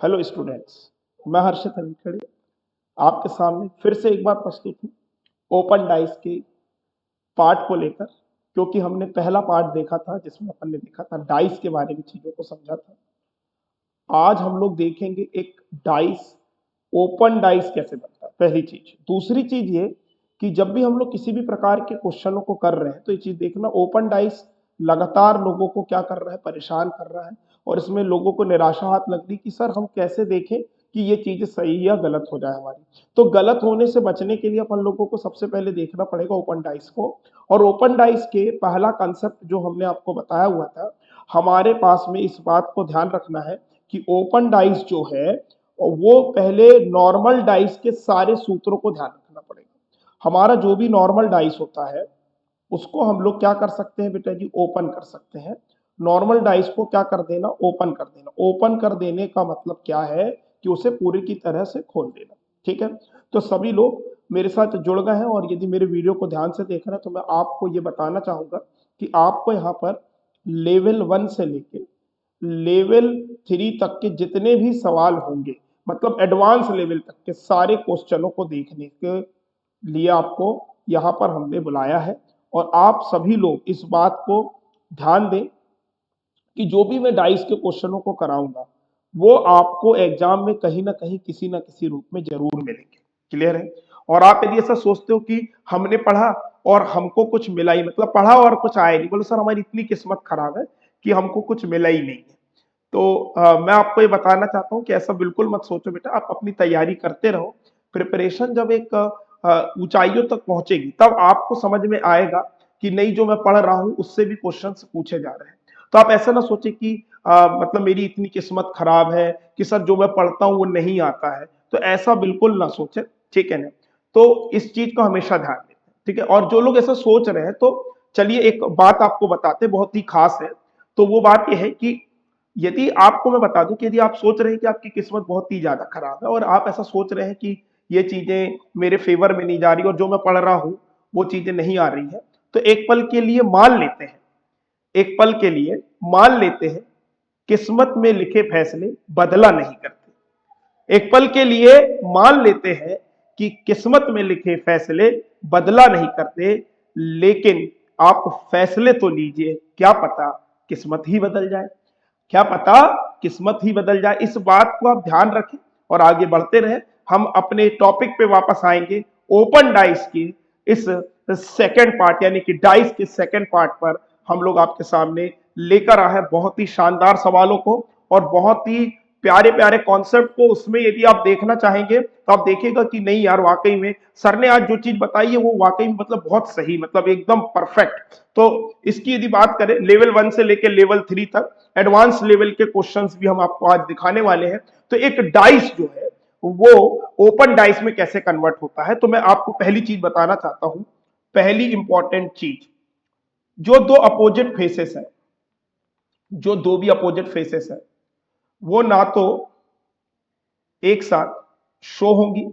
Hello students. मैं हर्षित हरिखड़ी आपके सामने फिर से एक बार प्रस्तुत हूँ ओपन डाइस के पार्ट को लेकर, क्योंकि हमने पहला पार्ट देखा था जिसमें अपन ने देखा था डाइस के बारे में, चीजों को समझा था। आज हम लोग देखेंगे एक डाइस, ओपन डाइस कैसे बनता है, पहली चीज। दूसरी चीज ये कि जब भी हम लोग किसी भी प्रकार के क्वेश्चनों को कर रहे हैं तो ये चीज देखना, ओपन डाइस लगातार लोगों को क्या कर रहा है, परेशान कर रहा है। और इसमें लोगों को निराशा हाथ लग रही कि सर हम कैसे देखें कि ये चीज सही या गलत हो जाए हमारी। तो गलत होने से बचने के लिए अपन लोगों को सबसे पहले देखना पड़ेगा ओपन डाइस को। और ओपन डाइस के पहला कंसेप्ट जो हमने आपको बताया हुआ था, हमारे पास में इस बात को ध्यान रखना है कि ओपन डाइस जो है वो पहले नॉर्मल डाइस के सारे सूत्रों को ध्यान रखना पड़ेगा। हमारा जो भी नॉर्मल डाइस होता है उसको हम लोग क्या कर सकते हैं बेटा जी, ओपन कर सकते हैं। नॉर्मल डाइस को क्या कर देना, ओपन कर देना। ओपन कर देने का मतलब क्या है कि उसे पूरी की तरह से खोल देना। ठीक है, तो सभी लोग मेरे साथ जुड़ गए हैं और यदि मेरे वीडियो को ध्यान से देख रहे हैं तो मैं आपको ये बताना चाहूंगा कि आपको यहाँ पर लेवल 1 से लेके लेवल 3 तक के जितने भी सवाल होंगे, मतलब एडवांस लेवल तक के सारे क्वेश्चनों को देखने के लिए आपको यहाँ पर हमने बुलाया है। और आप सभी लोग इस बात को ध्यान दें कि जो भी मैं डाइस के क्वेश्चनों को कराऊंगा वो आपको एग्जाम में कहीं ना कहीं किसी ना किसी रूप में जरूर मिलेंगे। क्लियर है? और आप यदि ऐसा सोचते हो कि हमने पढ़ा और हमको कुछ मिला ही, मतलब पढ़ा और कुछ आया नहीं, बोलो सर हमारी इतनी किस्मत खराब है कि हमको कुछ मिला ही नहीं है, तो मैं आपको ये बताना चाहता हूँ कि ऐसा बिल्कुल मत सोचो बेटा। आप अपनी तैयारी करते रहो। प्रिपरेशन जब एक ऊंचाइयों तक पहुंचेगी तब आपको समझ में आएगा कि नहीं, जो मैं पढ़ रहा हूँ उससे भी क्वेश्चन पूछे जा रहे हैं। तो आप ऐसा ना सोचे कि मतलब मेरी इतनी किस्मत खराब है कि सर जो मैं पढ़ता हूँ वो नहीं आता है, तो ऐसा बिल्कुल ना सोचे। ठीक है ना? तो इस चीज का हमेशा ध्यान दें। ठीक है, और जो लोग ऐसा सोच रहे हैं तो चलिए एक बात आपको बताते, बहुत ही खास है। तो वो बात यह है कि यदि आपको मैं बता दूं कि यदि आप सोच रहे हैं कि आपकी किस्मत बहुत ही ज्यादा खराब है और आप ऐसा सोच रहे हैं कि ये चीजें मेरे फेवर में नहीं जा रही और जो मैं पढ़ रहा हूं वो चीजें नहीं आ रही है, तो एक पल के लिए मान लेते हैं, एक पल के लिए मान लेते हैं किस्मत में लिखे फैसले बदला नहीं करते। एक पल के लिए मान लेते हैं कि किस्मत में लिखे फैसले बदला नहीं करते, लेकिन आप फैसले तो लीजिए, क्या पता किस्मत ही बदल जाए, क्या पता किस्मत ही बदल जाए। इस बात को आप ध्यान रखें और आगे बढ़ते रहे। हम अपने टॉपिक पे वापस आएंगे, ओपन डाइस की इस सेकंड पार्ट, यानी कि डाइस के सेकंड पार्ट पर हम लोग आपके सामने लेकर आए हैं बहुत ही शानदार सवालों को और बहुत ही प्यारे प्यारे कॉन्सेप्ट को। उसमें यदि आप देखना चाहेंगे तो आप देखिएगा कि नहीं यार, वाकई में सर ने आज जो चीज बताई है वो वाकई में मतलब बहुत सही, मतलब एकदम परफेक्ट। तो इसकी यदि बात करें लेवल 1 से लेकर लेवल 3 तक एडवांस लेवल के क्वेश्चंस भी हम आपको आज दिखाने वाले हैं। तो एक डाइस जो है वो ओपन डाइस में कैसे कन्वर्ट होता है, तो मैं आपको पहली चीज बताना चाहता हूं। पहली इंपॉर्टेंट चीज, जो दो अपोजिट फेसेस है, जो दो भी अपोजिट फेसेस है वो ना तो एक साथ शो होंगी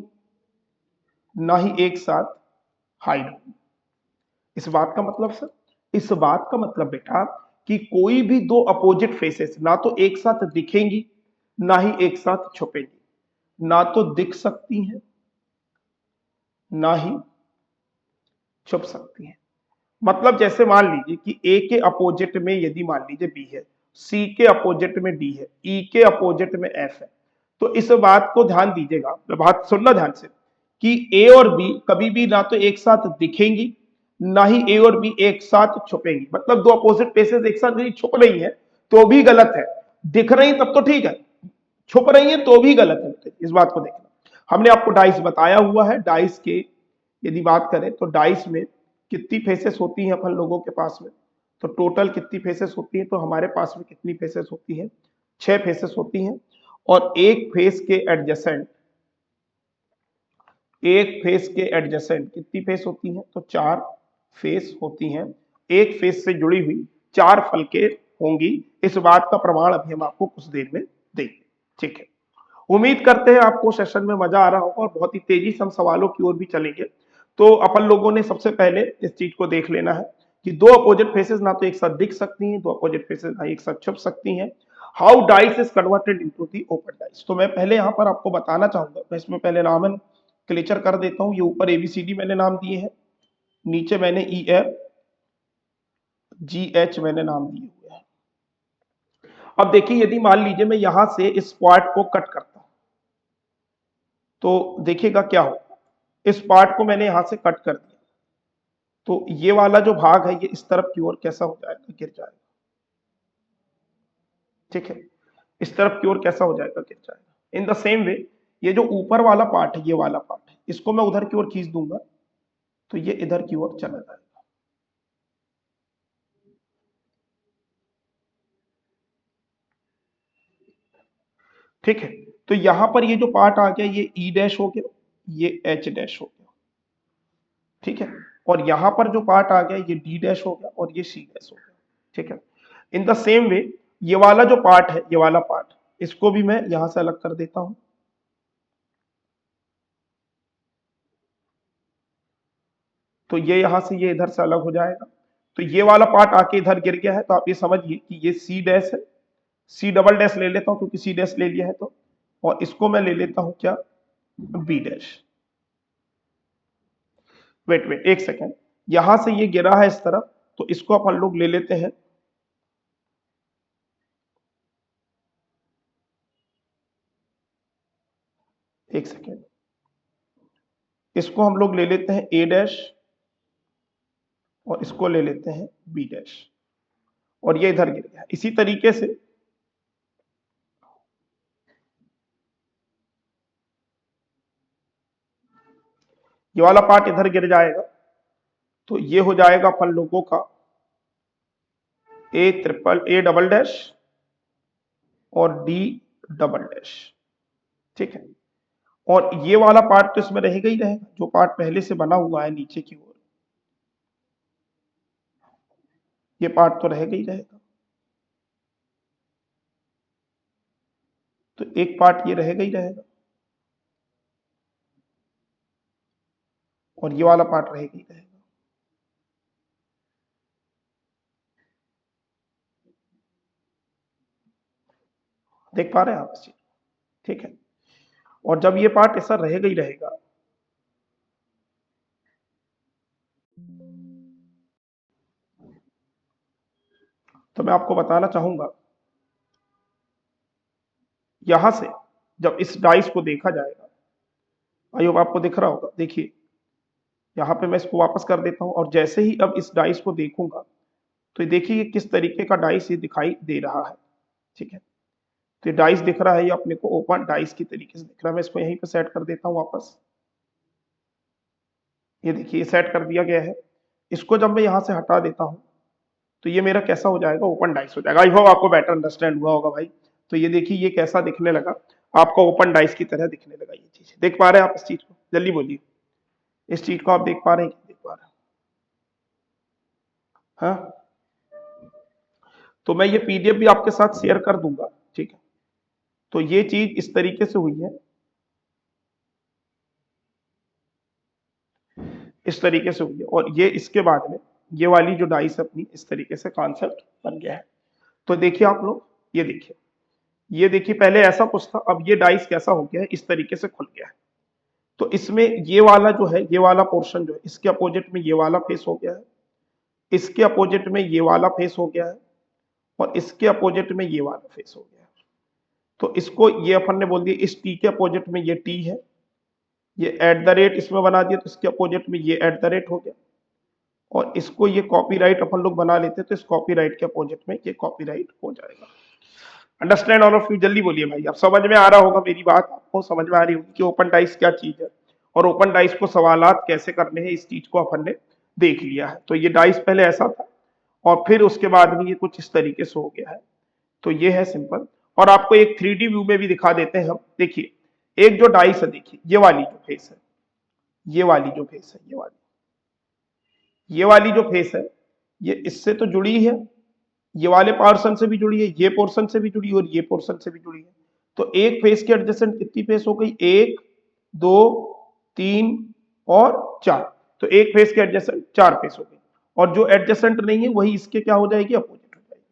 ना ही एक साथ हाइड होंगी। इस बात का मतलब सर, इस बात का मतलब बेटा कि कोई भी दो अपोजिट फेसेस ना तो एक साथ दिखेंगी ना ही एक साथ छुपेंगी। ना तो दिख सकती हैं ना ही छुप सकती हैं। मतलब जैसे मान लीजिए कि ए के अपोजिट में यदि मान लीजिए बी है, सी के अपोजिट में डी है, ई के अपोजिट में एफ है, तो इस बात को ध्यान दीजिएगा, बात सुनना ध्यान से, कि ए और बी कभी भी ना तो एक साथ दिखेंगी ना ही ए और बी एक साथ छुपेंगी। मतलब दो अपोजिट फेसेस एक साथ नहीं छुप रही है तो भी गलत है, दिख रही तब तो ठीक है, छुप रही है तो भी गलत है। इस बात को देखना। हमने आपको डाइस बताया हुआ है। डाइस के यदि बात करें तो डाइस में कितनी फेसेस होती हैं अपन लोगों के पास में, तो टोटल कितनी फेसेस होती हैं, तो हमारे पास में कितनी फेसेस होती हैं, 6 फेसेस होती हैं। और एक फेस के एडजेसेंट, एक फेस के एडजेसेंट कितनी फेस होती हैं, तो 4 फेस होती हैं। एक फेस से जुड़ी हुई 4 फलके होंगी। इस बात का प्रमाण अभी हम आपको कुछ देर में देंगे। ठीक है, उम्मीद करते हैं आपको सेशन में मजा आ रहा होगा और बहुत ही तेजी से हम सवालों की ओर भी चलेंगे। तो अपन लोगों ने सबसे पहले इस चीज को देख लेना है कि दो अपोजिट फेसेस ना तो एक साथ दिख सकती हैं, दो अपोजिट फेसेस ना एक साथ छुप सकती हैं। How dice is converted into the open dice. तो मैं पहले यहाँ पर आपको बताना चाहूंगा, मैं इसमें पहले नामन क्लेचर कर देता हूँ। ये ऊपर एबीसीडी मैंने नाम दिए हैं, नीचे मैंने ई एफ जी एच मैंने नाम दिए हुए हैं। अब देखिए यदि मान लीजिए मैं यहां से इस पार्ट को कट करता हूं तो देखिएगा क्या होगा। इस पार्ट को मैंने यहां से कट कर दिया तो ये वाला जो भाग है ये इस तरफ की ओर कैसा हो जाएगा, गिर जाएगा। ठीक है, इस तरफ की ओर कैसा हो जाएगा, गिर जाएगा। इन द सेम वे ये जो ऊपर वाला पार्ट है, ये वाला पार्ट है, इसको मैं उधर की ओर खींच दूंगा तो ये इधर की ओर चला जाएगा। ठीक है, तो यहां पर ये जो पार्ट आ गया ये ई डैश हो गया, ये एच डैश हो गया। ठीक है, और यहां पर जो पार्ट आ गया ये डी डैश हो गया और ये सी डैश हो गया। ठीक है, इन द सेम वे ये वाला जो पार्ट है, ये वाला पार्ट, इसको भी मैं यहां से अलग कर देता हूं। तो ये यहां से ये इधर से अलग हो जाएगा। तो ये वाला पार्ट आके इधर गिर गया है, तो आप ये समझिए कि ये सी डैश है। सी डबल डैश ले लेता हूं क्योंकि सी डैश ले लिया है तो, और इसको मैं ले लेता हूं क्या, बी डैश। वेट वेट एक सेकेंड, यहां से ये गिरा है इस तरफ, तो इसको अपन लोग ले लेते हैं, एक सेकेंड, इसको हम लोग ले लेते हैं ए डैश और इसको ले लेते हैं बी डैश, और ये इधर गिर गया। इसी तरीके से ये वाला पार्ट इधर गिर जाएगा, तो ये हो जाएगा अपन लोगों का ए डबल डैश और डी डबल डैश। ठीक है, और ये वाला पार्ट तो इसमें रहेगा ही रहेगा, जो पार्ट पहले से बना हुआ है नीचे की ओर, ये पार्ट तो रहेगा ही रहेगा। तो एक पार्ट ये रहेगा ही रहेगा और ये वाला पार्ट रहेगा ही रहेगा। देख पा रहे हैं आप इस चीज, ठीक है। और जब ये पार्ट ऐसा रहेगा ही रहेगा, तो मैं आपको बताना चाहूंगा, यहां से जब इस डाइस को देखा जाएगा, आई होप आपको दिख रहा होगा, देखिए यहां पे मैं इसको वापस कर देता हूं, और जैसे ही अब इस डाइस को देखूंगा तो देखिए ये किस तरीके का डाइस ये दिखाई दे रहा है। ठीक है, तो ये डाइस दिख रहा है, ये अपने को ओपन डाइस की तरीके से दिख रहा है। मैं इसको यहीं पे सेट कर देता हूं वापस, ये देखिए ये सेट कर दिया गया है। इसको जब मैं यहां से हटा देता हूं तो ये मेरा कैसा हो जाएगा, ओपन डाइस हो जाएगा। आई होप आपको बेटर अंडरस्टैंड हुआ होगा भाई। तो ये देखिए ये कैसा दिखने लगा, आपको ओपन डाइस की तरह दिखने लगा। ये चीज देख पा रहे हैं आप इस चीज को, जल्दी बोलिए, इस चीज को आप देख पा रहे हैं कि देख पा रहे हैं? हाँ, तो मैं ये पीडीएफ भी आपके साथ शेयर कर दूंगा। ठीक है, तो ये चीज इस तरीके से हुई है, इस तरीके से हुई है, और ये इसके बाद में ये वाली जो डाइस अपनी इस तरीके से कॉन्सेप्ट बन गया है। तो देखिए आप लोग, ये देखिए, ये देखिए पहले ऐसा कुछ था, अब ये डाइस कैसा हो गया है, इस तरीके से खुल गया है। तो इसमें ये वाला जो है, ये वाला पोर्शन जो है, इसके अपोजिट में ये वाला फेस हो गया है, इसके अपोजिट में ये वाला फेस हो गया है, और इसके अपोजिट में ये वाला फेस हो गया है। तो इसको ये अपन ने बोल दिया, इस टी के अपोजिट में ये टी है, ये एट द रेट इसमें बना दिया, तो इसके अपोजिट में ये एट द रेट हो गया, और इसको ये कॉपीराइट अपन लोग बना लेते, तो इस कॉपीराइट के अपोजिट में ये कॉपीराइट हो जाएगा। अंडरस्टैंड ऑल ऑफ यू, जल्दी बोलिए भाई, आप समझ में आ रहा होगा मेरी बात, आपको समझ में आ रही होगी कि ओपन डाइस क्या चीज है, और ओपन डाइस को सवालात कैसे करने हैं, इस चीज को अपन ने देख लिया है। तो ये डाइस पहले ऐसा था, और फिर उसके बाद में ये कुछ इस तरीके से हो गया है। तो ये है सिंपल, और आपको एक 3D व्यू में भी दिखा देते हैं हम। देखिए एक जो डाइस है, देखिए ये वाली जो फेस है, ये वाली जो फेस है, ये वाली जो फेस है, ये इससे तो जुड़ी है, ये वाले पोर्शन से भी जुड़ी है, ये पोर्शन से भी जुड़ी है, और ये पोर्शन से भी जुड़ी है। तो एक फेस की एडजेसेंट कितनी फेस हो गई, एक, दो, तीन और चार। तो एक फेस के एडजेसेंट चार फेस हो गई, और जो एडजेसेंट नहीं है वही इसके क्या हो जाएगी, अपोजिट हो जाएगी।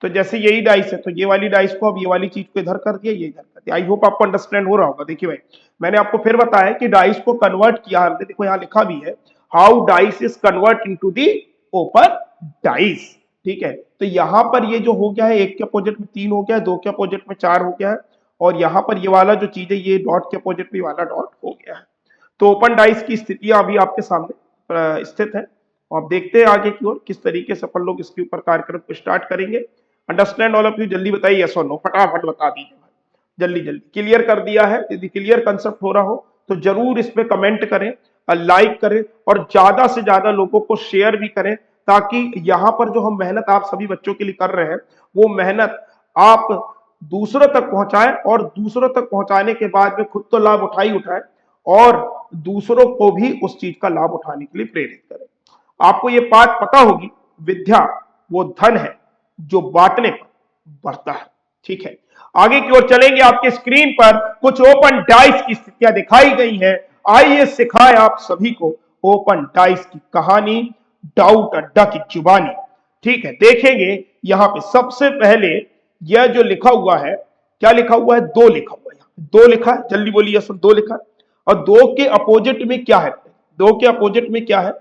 तो जैसे यही डाइस है तो ये वाली डाइस को अब ये वाली चीज को इधर कर दिया, ये इधर कर दिया। आई होप आपको अंडरस्टैंड हो रहा होगा। देखिए भाई, मैंने आपको फिर बताया कि डाइस को कन्वर्ट किया हमने, देखो यहाँ लिखा भी है how dice is convert into the open dice. ठीक है, तो यहां पर ये जो हो गया है, एक के अपोजिट में 3 हो गया है, 2 के अपोजिट में 4 हो गया है, और यहां पर ये वाला जो चीज है ये डॉट के अपोजिट में वाला डॉट हो गया है। तो ओपन डाइस की स्थितियां अभी आपके सामने स्थित है। और आप देखते हैं आगे की ओर किस तरीके से अपन लोग इसके ऊपर कार्यक्रम को स्टार्ट करेंगे। Understand all of you? जल्दी बताइए, यस और नो, फटाफट बता दीजिए भाई, जल्दी जल्दी। क्लियर कर दिया है? यदि क्लियर कंसेप्ट हो रहा हो तो जरूर इस पे कमेंट करें, लाइक करें, और ज्यादा से ज्यादा लोगों को शेयर भी करें, ताकि यहां पर जो हम मेहनत आप सभी बच्चों के लिए कर रहे हैं वो मेहनत आप दूसरों तक पहुंचाएं, और दूसरों तक पहुंचाने के बाद में खुद तो लाभ उठाए और दूसरों को भी उस चीज का लाभ उठाने के लिए प्रेरित करें। आपको ये बात पता होगी, विद्या वो धन है जो बांटने पर बढ़ता है। ठीक है, आगे की ओर चलेंगे। आपके स्क्रीन पर कुछ ओपन डाइस की स्थितियां दिखाई गई हैं। आइए सिखाएं आप सभी को ओपन डाइस की कहानी, डाउट अड्डा की जुबानी। ठीक है, देखेंगे यहां पे सबसे पहले यह जो लिखा हुआ है, क्या लिखा हुआ है? 2 लिखा हुआ है, यहाँ 2 लिखा है, जल्दी बोलिए सर, 2 लिखा है। और 2 के अपोजिट में क्या है? 2 के अपोजिट में क्या है?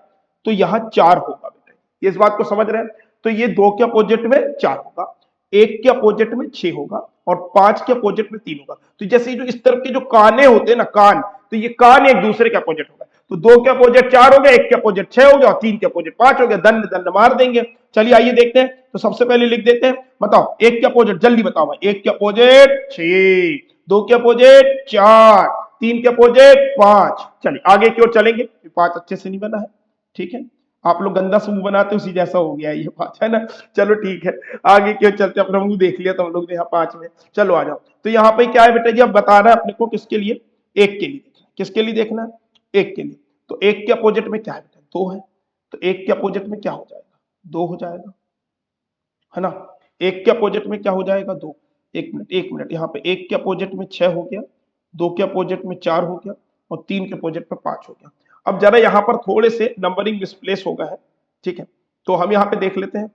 तो यहां 4 होगा बेटा, ये इस बात को समझ रहे हैं? तो ये 2 के अपोजिट में 4 होगा, 1 के अपोजिट में 6 होगा, और 5 के अपोजिट में 3 होगा। तो जैसे जो इस तरफ के जो काने होते हैं ना, कान, तो ये कान एक दूसरे के अपोजिट होगा। तो 2 के अपोजिट 4 हो गया, 1 के अपोजिट 6 हो गया, और 3 के अपोजिट 5 हो गया। दंड दंड मार देंगे। चलिए आइए देखते हैं। तो सबसे पहले लिख देते हैं, बताओ 1 के अपोजिट, जल्दी बताओ भाई। 1 के अपोजिट 6, 2 के अपोजिट 4, 3 के अपोजिट 5। चलिए आगे की ओर चलेंगे। 5 अच्छे से नहीं बना है, ठीक है, आप लोग गंदा सा मुंह बनाते उसी जैसा हो गया ये 5, है ना। चलो ठीक है, आगे क्यों चलते, अपना मुंह देख लिया तो हम लोग ने यहाँ 5 में। चलो आ जाओ। तो यहाँ पे क्या है बेटा जी, अब बता रहा है अपने को किसके लिए? 1 के लिए देखना है। किसके लिए देखना है? 1 के लिए। तो 1 के अपोजिट में क्या है बेटा? 2 है। तो 1 के अपोजिट में क्या हो जाएगा? 2 हो जाएगा, है ना। 1 के अपोजिट में क्या हो जाएगा? 2। 1 मिनट, यहाँ पे 1 के अपोजिट में 6 हो गया, 2 के अपोजिट में 4 हो गया, और 3 के अपोजिट में 5 हो गया। अब जरा यहाँ पर थोड़े से नंबरिंग मिसप्लेस हो गया है, ठीक है, तो हम यहाँ पे देख लेते हैं।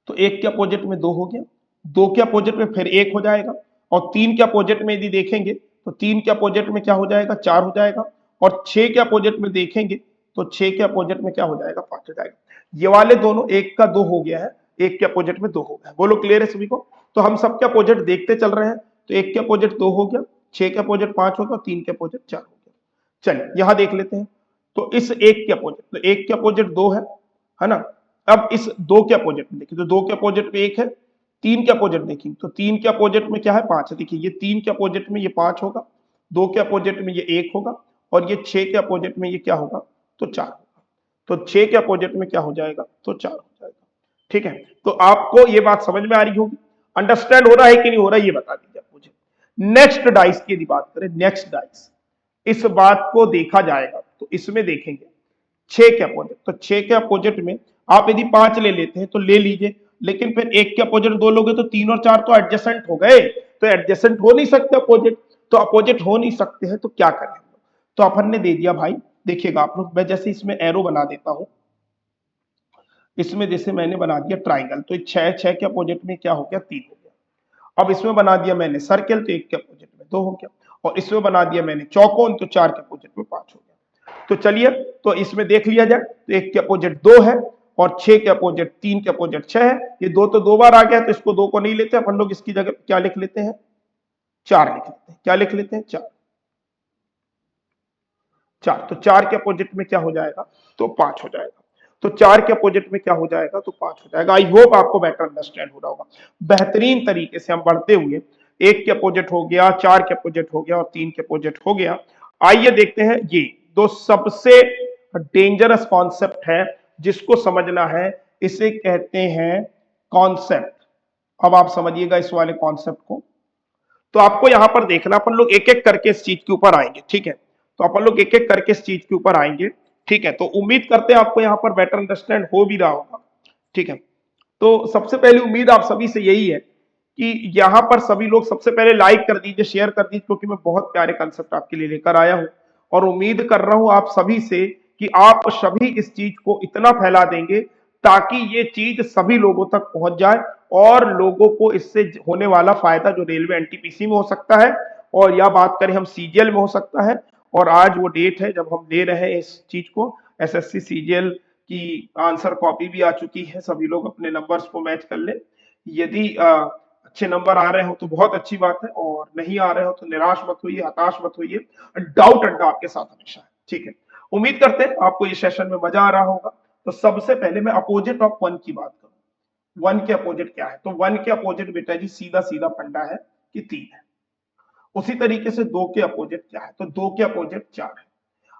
तो 1 के अपोजिट में 2 हो गया, 2 के अपोजिट में फिर 1 हो जाएगा, और 3 के अपोजिट में यदि देखेंगे तो 3 के अपोजिट में क्या हो जाएगा? 4 हो जाएगा, और 6 के अपोजिट में देखेंगे तो 6 के अपोजिट में क्या हो जाएगा? 5 हो जाएगा। ये वाले दोनों 1 का 2 हो गया है, 1 के अपोजिट में 2 हो गया। बोलो क्लियर है सभी को? तो हम सबके अपोजिट देखते चल रहे हैं। तो 1 के अपोजिट 2 हो गया, 6 के अपोजिट 5 हो गया, 3 के अपोजिट 4 हो गया। चलिए यहां देख लेते हैं। तो इस 1 के अपोजिट, तो 1 के अपोजिट 2 है ना। अब इस 2 के अपोजिट में देखिए, तो 2 के अपोजिट में 1 है, 3 के अपोजिट देखिए तो 3 के अपोजिट में क्या है? 5 है। देखिए ये 3 के अपोजिट में ये 5 होगा, 2 के अपोजिट में ये 1 होगा, और ये 6 के अपोजिट में ये क्या होगा? तो 4 होगा। तो 6 के अपोजिट में क्या हो जाएगा? तो 4 हो जाएगा। ठीक है, तो आपको ये बात समझ में आ रही होगी, अंडरस्टैंड हो रहा है कि नहीं हो रहा है, ये बता दीजिए मुझे। नेक्स्ट डाइस की यदि बात करें, नेक्स्ट डाइस, इस बात को देखा जाएगा तो इसमें देखेंगे 6 के अपोजिट। तो 6 के अपोजिट में आप यदि 5 ले लेते हैं तो ले लीजिए, लेकिन फिर 1 के अपोजिट 2 लोगे तो 3 और 4 तो एडजेसेंट हो गए, तो एडजेसेंट हो नहीं सकते अपोजिट, तो अपोजिट हो नहीं सकते हैं, तो क्या करें? तो अपन ने दे दिया भाई, देखिएगा आप लोग, मैं जैसे इसमें एरो बना देता हूं, इसमें जैसे मैंने बना दिया ट्राइंगल, तो 6 के अपोजिट में क्या हो गया? 3 हो गया। अब इसमें बना दिया मैंने सर्कल, तो 1 के अपोजिट में 2 हो गया, और इसमें बना दिया मैंने चौकोन, तो 4 के अपोजिट में 5 हो गया। तो चलिए, तो इसमें देख लिया जाए, तो 1 के अपोजिट 2 है, और 6 के अपोजिट 3 के अपोजिट 6 है। ये 2 तो 2 बार आ गया, तो इसको 2 को नहीं लेते अपन लोग, इसकी जगह क्या लिख लेते हैं? 4 लिख लेते हैं। क्या लिख लेते हैं? 4। तो 4 के अपोजिट में क्या हो जाएगा? तो 5 हो जाएगा। तो 4 के अपोजिट में क्या हो जाएगा? तो 5 हो जाएगा। आई होप आपको बेटर अंडरस्टैंड हो रहा होगा। बेहतरीन तरीके से हम बढ़ते हुए 1 के अपोजिट हो गया, 4 के अपोजिट हो गया, और 3 के अपोजिट हो गया। आइए देखते हैं, ये 2 सबसे डेंजरस कॉन्सेप्ट है, जिसको समझना है, इसे कहते हैं कॉन्सेप्ट। अब आप समझिएगा इस वाले कॉन्सेप्ट को। तो आपको यहां पर देखना, अपन लोग एक एक करके इस चीज के ऊपर आएंगे, ठीक है। तो अपन लोग एक एक करके इस चीज के ऊपर आएंगे, ठीक है। तो उम्मीद करते हैं आपको यहां पर बेटर अंडरस्टैंड हो भी रहा होगा, ठीक है। तो सबसे पहली उम्मीद आप सभी से यही है कि यहां पर सभी लोग सबसे पहले लाइक कर दीजिए, शेयर कर दीजिए, क्योंकि मैं बहुत प्यारे कंसेप्ट आपके लिए लेकर आया हूं, और उम्मीद कर रहा हूं आप सभी से कि आप सभी इस चीज को इतना फैला देंगे ताकि ये चीज सभी लोगों तक पहुंच जाए और लोगों को इससे होने वाला फायदा जो रेलवे एनटीपीसी में हो सकता है, और या बात करें हम सीजीएल में हो सकता है। और आज वो डेट है जब हम दे रहे हैं इस चीज को, एसएससी सीजीएल की आंसर कॉपी भी आ चुकी है, सभी लोग अपने नंबर्स को मैच कर ले। यदि अच्छे नंबर आ रहे हो तो बहुत अच्छी बात है, और नहीं आ रहे हो तो निराश मत होइए, हताश मत होइए। डाउट अड्डा आपके साथ हमेशा है, ठीक है। उम्मीद करते हैं आपको ये सेशन में मजा आ रहा होगा। तो सबसे पहले मैं अपोजिट ऑफ वन की बात करूं। वन के अपोजिट क्या है? तो वन के अपोजिट बेटा जी सीधा सीधा फंडा है कि 3 है। उसी तरीके से 2 के अपोजिट क्या है? तो 2 के अपोजिट 4 है।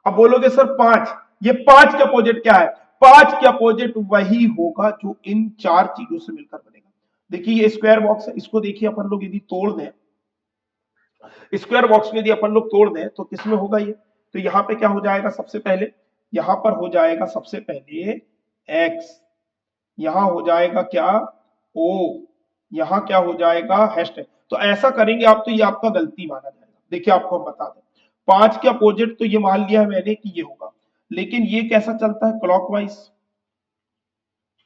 अब बोलोगे सर 5, ये 5 के अपोजिट क्या है? 5 के अपोजिट वही होगा जो इन 4 चीजों से मिलकर बनेगा। देखिए ये स्क्वायर बॉक्स है, इसको देखिए अपन लोग यदि तोड़ दें, स्क्वायर बॉक्स में यदि अपन लोग तोड़ दें तो किसमें होगा ये? तो यहां पे क्या हो जाएगा? सबसे पहले यहां पर हो जाएगा सबसे पहले x, यहां हो जाएगा क्या? o, यहां क्या हो जाएगा? हैशटैग। तो ऐसा करेंगे आप तो ये आपका गलती माना जाएगा। देखिए आपको हम बता दें, 5 के अपोजिट तो ये मान लिया है मैंने कि ये होगा, लेकिन ये कैसा चलता है? क्लॉकवाइज।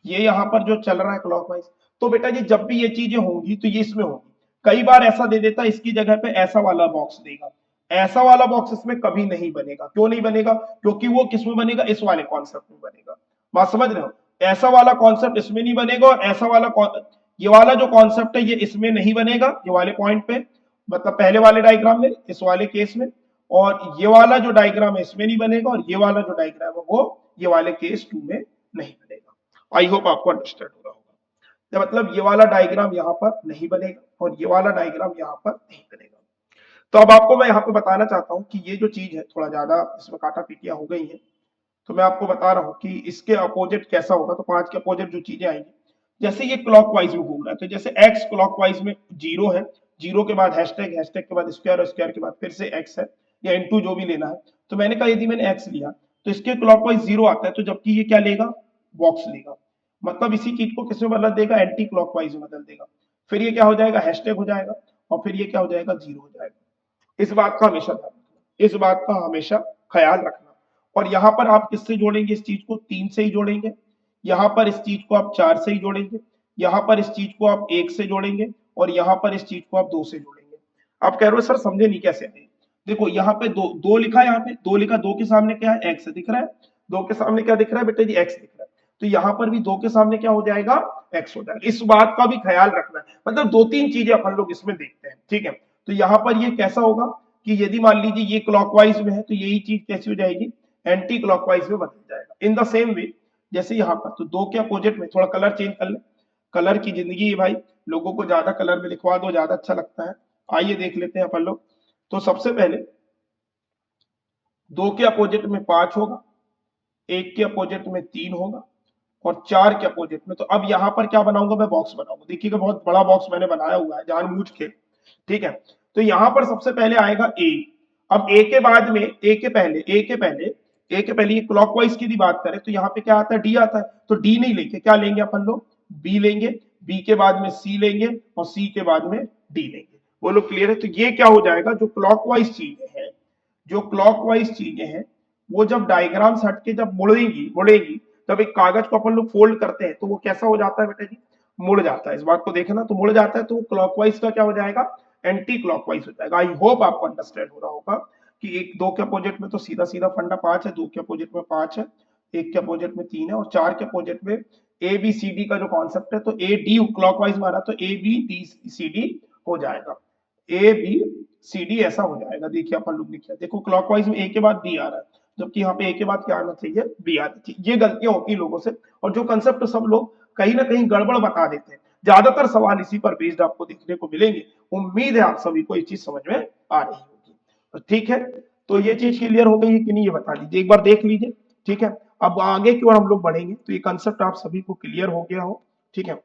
ये यहां पर जो चल रहा है क्लॉकवाइज। तो बेटा जी जब भी ये चीजें होंगी तो ये इसमें होगी। कई बार ऐसा दे देता है, इसकी जगह पे ऐसा वाला बॉक्स देगा। ऐसा वाला बॉक्स इसमें कभी नहीं बनेगा। क्यों नहीं बनेगा? क्योंकि वो किस में बनेगा? इस वाले कॉन्सेप्ट में बनेगा। बात समझ रहे हो? ऐसा वाला कॉन्सेप्ट इसमें नहीं बनेगा, और ऐसा वाला ये वाला जो कॉन्सेप्ट है ये इसमें नहीं बनेगा, ये वाले पॉइंट पे, मतलब पहले वाले डायग्राम में, इस वाले केस में। और ये वाला जो डायग्राम है इसमें नहीं बनेगा, और ये वाला जो डायग्राम है वो ये वाले केस 2 में नहीं बनेगा। आई होप आपको अंडरस्टैंड हो रहा होगा। तो मतलब ये वाला डायग्राम यहाँ पर नहीं बनेगा, और ये वाला डायग्राम यहाँ पर नहीं बनेगा। तो अब आपको मैं यहाँ पे बताना चाहता हूँ कि ये जो चीज है थोड़ा ज्यादा इसमें काटा पीटियां हो गई हैं। तो मैं आपको बता रहा हूँ कि इसके अपोजिट कैसा होगा। तो 5 के अपोजिट जो चीजें आएंगी, जैसे ये क्लॉकवाइज में घूम रहा है, तो जैसे एक्स क्लॉकवाइज में 0 है, 0 के बाद हैशटैग, हैशटैग के बाद स्क्वायर, और स्क्वायर के बाद फिर से एक्स है, या इनटू जो भी लेना है। तो मैंने कहा यदि मैंने एक्स लिया तो इसके क्लॉकवाइज 0 आता है, तो जबकि ये क्या लेगा? बॉक्स लेगा। मतलब इसी चीज को किसमें बदल देगा? एंटी क्लॉकवाइज में बदल देगा। फिर ये क्या हो जाएगा? हैशटैग हो जाएगा, और फिर ये क्या हो जाएगा? 0 हो जाएगा। इस बात का हमेशा ध्यान रखना, इस बात का हमेशा ख्याल रखना। और यहां पर आप किससे जोड़ेंगे इस चीज को? 3 से ही जोड़ेंगे। यहां पर इस चीज को आप 4 से ही जोड़ेंगे। यहां पर इस चीज को आप 1 से जोड़ेंगे, और यहां पर इस चीज को आप 2 से जोड़ेंगे। आप कह रहे हो सर समझे नहीं कैसे? देखो यहाँ पे दो दो लिखा है, यहाँ पे 2 लिखा, 2 के सामने क्या है? एक्स दिख रहा है। 2 के सामने क्या दिख रहा है बेटे जी? एक्स दिख रहा है। तो यहाँ पर भी 2 के सामने क्या हो जाएगा? एक्स हो जाएगा। इस बात का भी ख्याल रखना है। मतलब 2-3 चीजें अपन लोग इसमें देखते हैं, ठीक है। तो यहाँ पर ये कैसा होगा कि यदि मान लीजिए ये क्लॉकवाइज में है, तो यही चीज कैसी हो जाएगी? एंटी क्लॉकवाइज में बदल जाएगा। इन द सेम वे जैसे यहाँ पर, तो 2 के अपोजिट में थोड़ा कलर चेंज कर ले। कलर की जिंदगी है भाई, लोगों को ज्यादा कलर में लिखवा दो, ज्यादा अच्छा लगता है। आइए देख लेते हैं अपन लोग। तो सबसे पहले 2 के अपोजिट में 5 होगा, 1 के अपोजिट में 3 होगा, और 4 के अपोजिट में, तो अब यहां पर क्या बनाऊंगा? मैं बॉक्स बनाऊंगा। देखिएगा बहुत बड़ा बॉक्स मैंने बनाया हुआ है जानबूझ के, ठीक है। तो यहां पर सबसे पहले आएगा ए। अब ए के बाद में, ए के पहले ये क्लॉकवाइज की भी बात करें तो यहाँ पे क्या आता है? डी आता है। तो डी नहीं लेंगे, क्या लेंगे अपन लोग? बी लेंगे। बी के बाद में सी लेंगे, और सी के बाद में डी लेंगे। वो लोग क्लियर है? तो ये क्या हो जाएगा? जो क्लॉकवाइज चीजें हैं, जो क्लॉकवाइज चीजें हैं, वो जब डायग्राम्स हटके जब मुड़ेंगी मुड़ेगी, तब एक कागज को अपन लोग फोल्ड करते हैं तो वो कैसा हो जाता है बेटा जी? मुड़ जाता है। इस बात को देखना, तो मुड़ जाता है तो वो क्लॉकवाइज का क्या हो जाएगा? एंटी क्लॉकवाइज हो जाएगा। आई होप आपको अंडरस्टैंड हो रहा होगा कि 1 2 के अपोजिट में तो सीधा सीधा फंडा 5 है, 2 के अपोजिट में 5 है, 1 के अपोजिट में 3 है, और 4 के अपोजिट में ए बी सी डी का जो कॉन्सेप्ट है, तो ए डी क्लॉकवाइज मारा तो A B D C D हो जाएगा। ए बी सी डी ऐसा हो जाएगा। देखिए अपन लोग लिखिए, देखो क्लॉकवाइज में ए के बाद बी आ रहा है, जबकि यहाँ पे ए के बाद क्या आना चाहिए? बी आना चाहिए। ये गलतियां होती है लोगों से, और जो कंसेप्ट सब लोग कहीं ना कहीं गड़बड़ बता देते हैं। ज्यादातर सवाल इसी पर बेस्ड आपको देखने को मिलेंगे। उम्मीद है आप सभी को ये चीज समझ में आ रही होगी। तो ठीक है, तो ये चीज क्लियर हो गई है कि नहीं, ये बता दीजिए, एक बार देख लीजिए, ठीक है। अब आगे की ओर हम लोग बढ़ेंगे, तो ये कंसेप्ट आप सभी को क्लियर हो गया हो, ठीक है।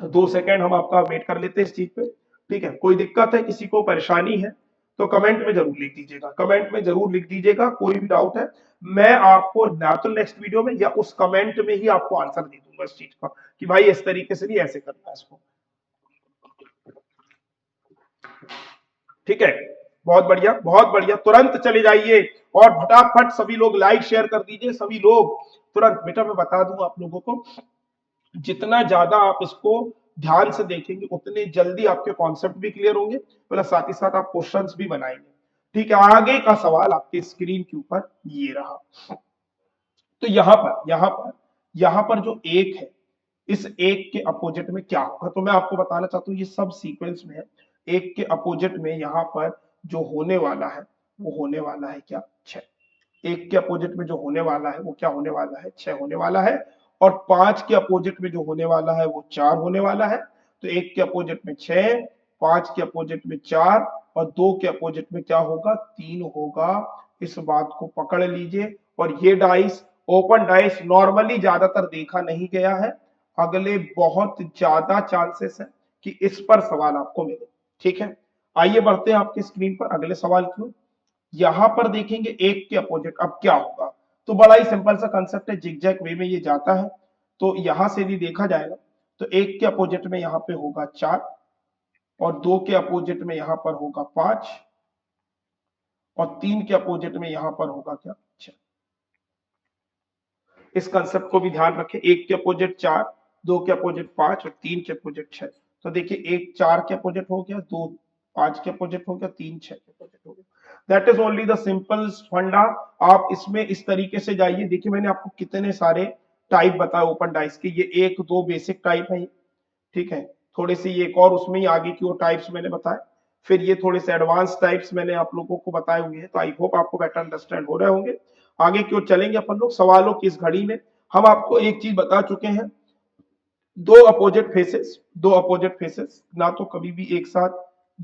2 सेकेंड हम आपका वेट कर लेते हैं इस चीज पे, ठीक है। कोई दिक्कत है, किसी को परेशानी है तो कमेंट में जरूर लिख दीजिएगा, कमेंट में जरूर लिख दीजिएगा। कोई भी डाउट है मैं आपको ना तो नेक्स्ट वीडियो में या उस कमेंट में ही आपको आंसर दे दूंगा इस चीज का, कि भाई इस तरीके से भी ऐसे करना है इसको, ठीक है। बहुत बढ़िया, बहुत बढ़िया। तुरंत चले जाइए और फटाफट सभी लोग लाइक शेयर कर दीजिए, सभी लोग तुरंत। बेटा मैं बता दूं आप लोगों को, जितना ज्यादा आप इसको ध्यान से देखेंगे उतने जल्दी आपके कॉन्सेप्ट भी क्लियर होंगे, प्लस साथ ही साथ आप क्वेश्चंस भी बनाएंगे। ठीक है, आगे का सवाल आपके स्क्रीन के ऊपर ये रहा। तो यहां पर जो एक है, इस एक के अपोजिट में क्या होगा, तो मैं आपको बताना चाहता हूं ये सब सीक्वेंस में है। एक के अपोजिट में यहां पर जो होने वाला है वो होने वाला है क्या, 6। एक के अपोजिट में जो होने वाला है वो क्या होने वाला है, 6 होने वाला है। और 5 के अपोजिट में जो होने वाला है वो 4 होने वाला है। तो एक के अपोजिट में 6, 5 के अपोजिट में 4 और 2 के अपोजिट में क्या होगा, 3 होगा। इस बात को पकड़ लीजिए। और ये डाइस, ओपन डाइस नॉर्मली ज्यादातर देखा नहीं गया है, अगले बहुत ज्यादा चांसेस है कि इस पर सवाल आपको मिले। ठीक है, आइए बढ़ते हैं आपके स्क्रीन पर अगले सवाल की ओर। यहां पर देखेंगे एक के अपोजिट, अब क्या होगा, तो बड़ा ही सिंपल सा कंसेप्ट है, जिगजैग वे में ये जाता है। तो यहां से भी देखा जाएगा तो एक के अपोजिट में यहां पे होगा 4 और 2 के अपोजिट में यहां पर होगा 5 और 3 के अपोजिट में यहां पर होगा क्या, 6। इस कंसेप्ट को भी ध्यान रखें, एक के अपोजिट 4, 2 के अपोजिट 5 और 3 के अपोजिट 6। तो देखिए एक 4 के अपोजिट हो गया, 2 5 के अपोजिट हो गया, 3 6 के अपोजिट हो गया। That is only the simple फंडा। आप इसमें इस तरीके से जाइए। देखिए मैंने आपको कितने सारे टाइप बताए ओपन डाइस के, ये 1 2 बेसिक टाइप है, ठीक है। थोड़े से ये एक और उसमें ही आगे की ओर टाइप्स मैंने बताए, फिर ये थोड़े से एडवांस टाइप्स मैंने आप लोगों को बताए हुए हैं। तो आई होप आपको बेटर अंडरस्टैंड हो रहे होंगे। आगे की ओर चलेंगे अपन लोग सवालों की इस घड़ी में। हम आपको एक चीज बता चुके हैं, दो अपोजिट फेसेस ना तो कभी भी एक साथ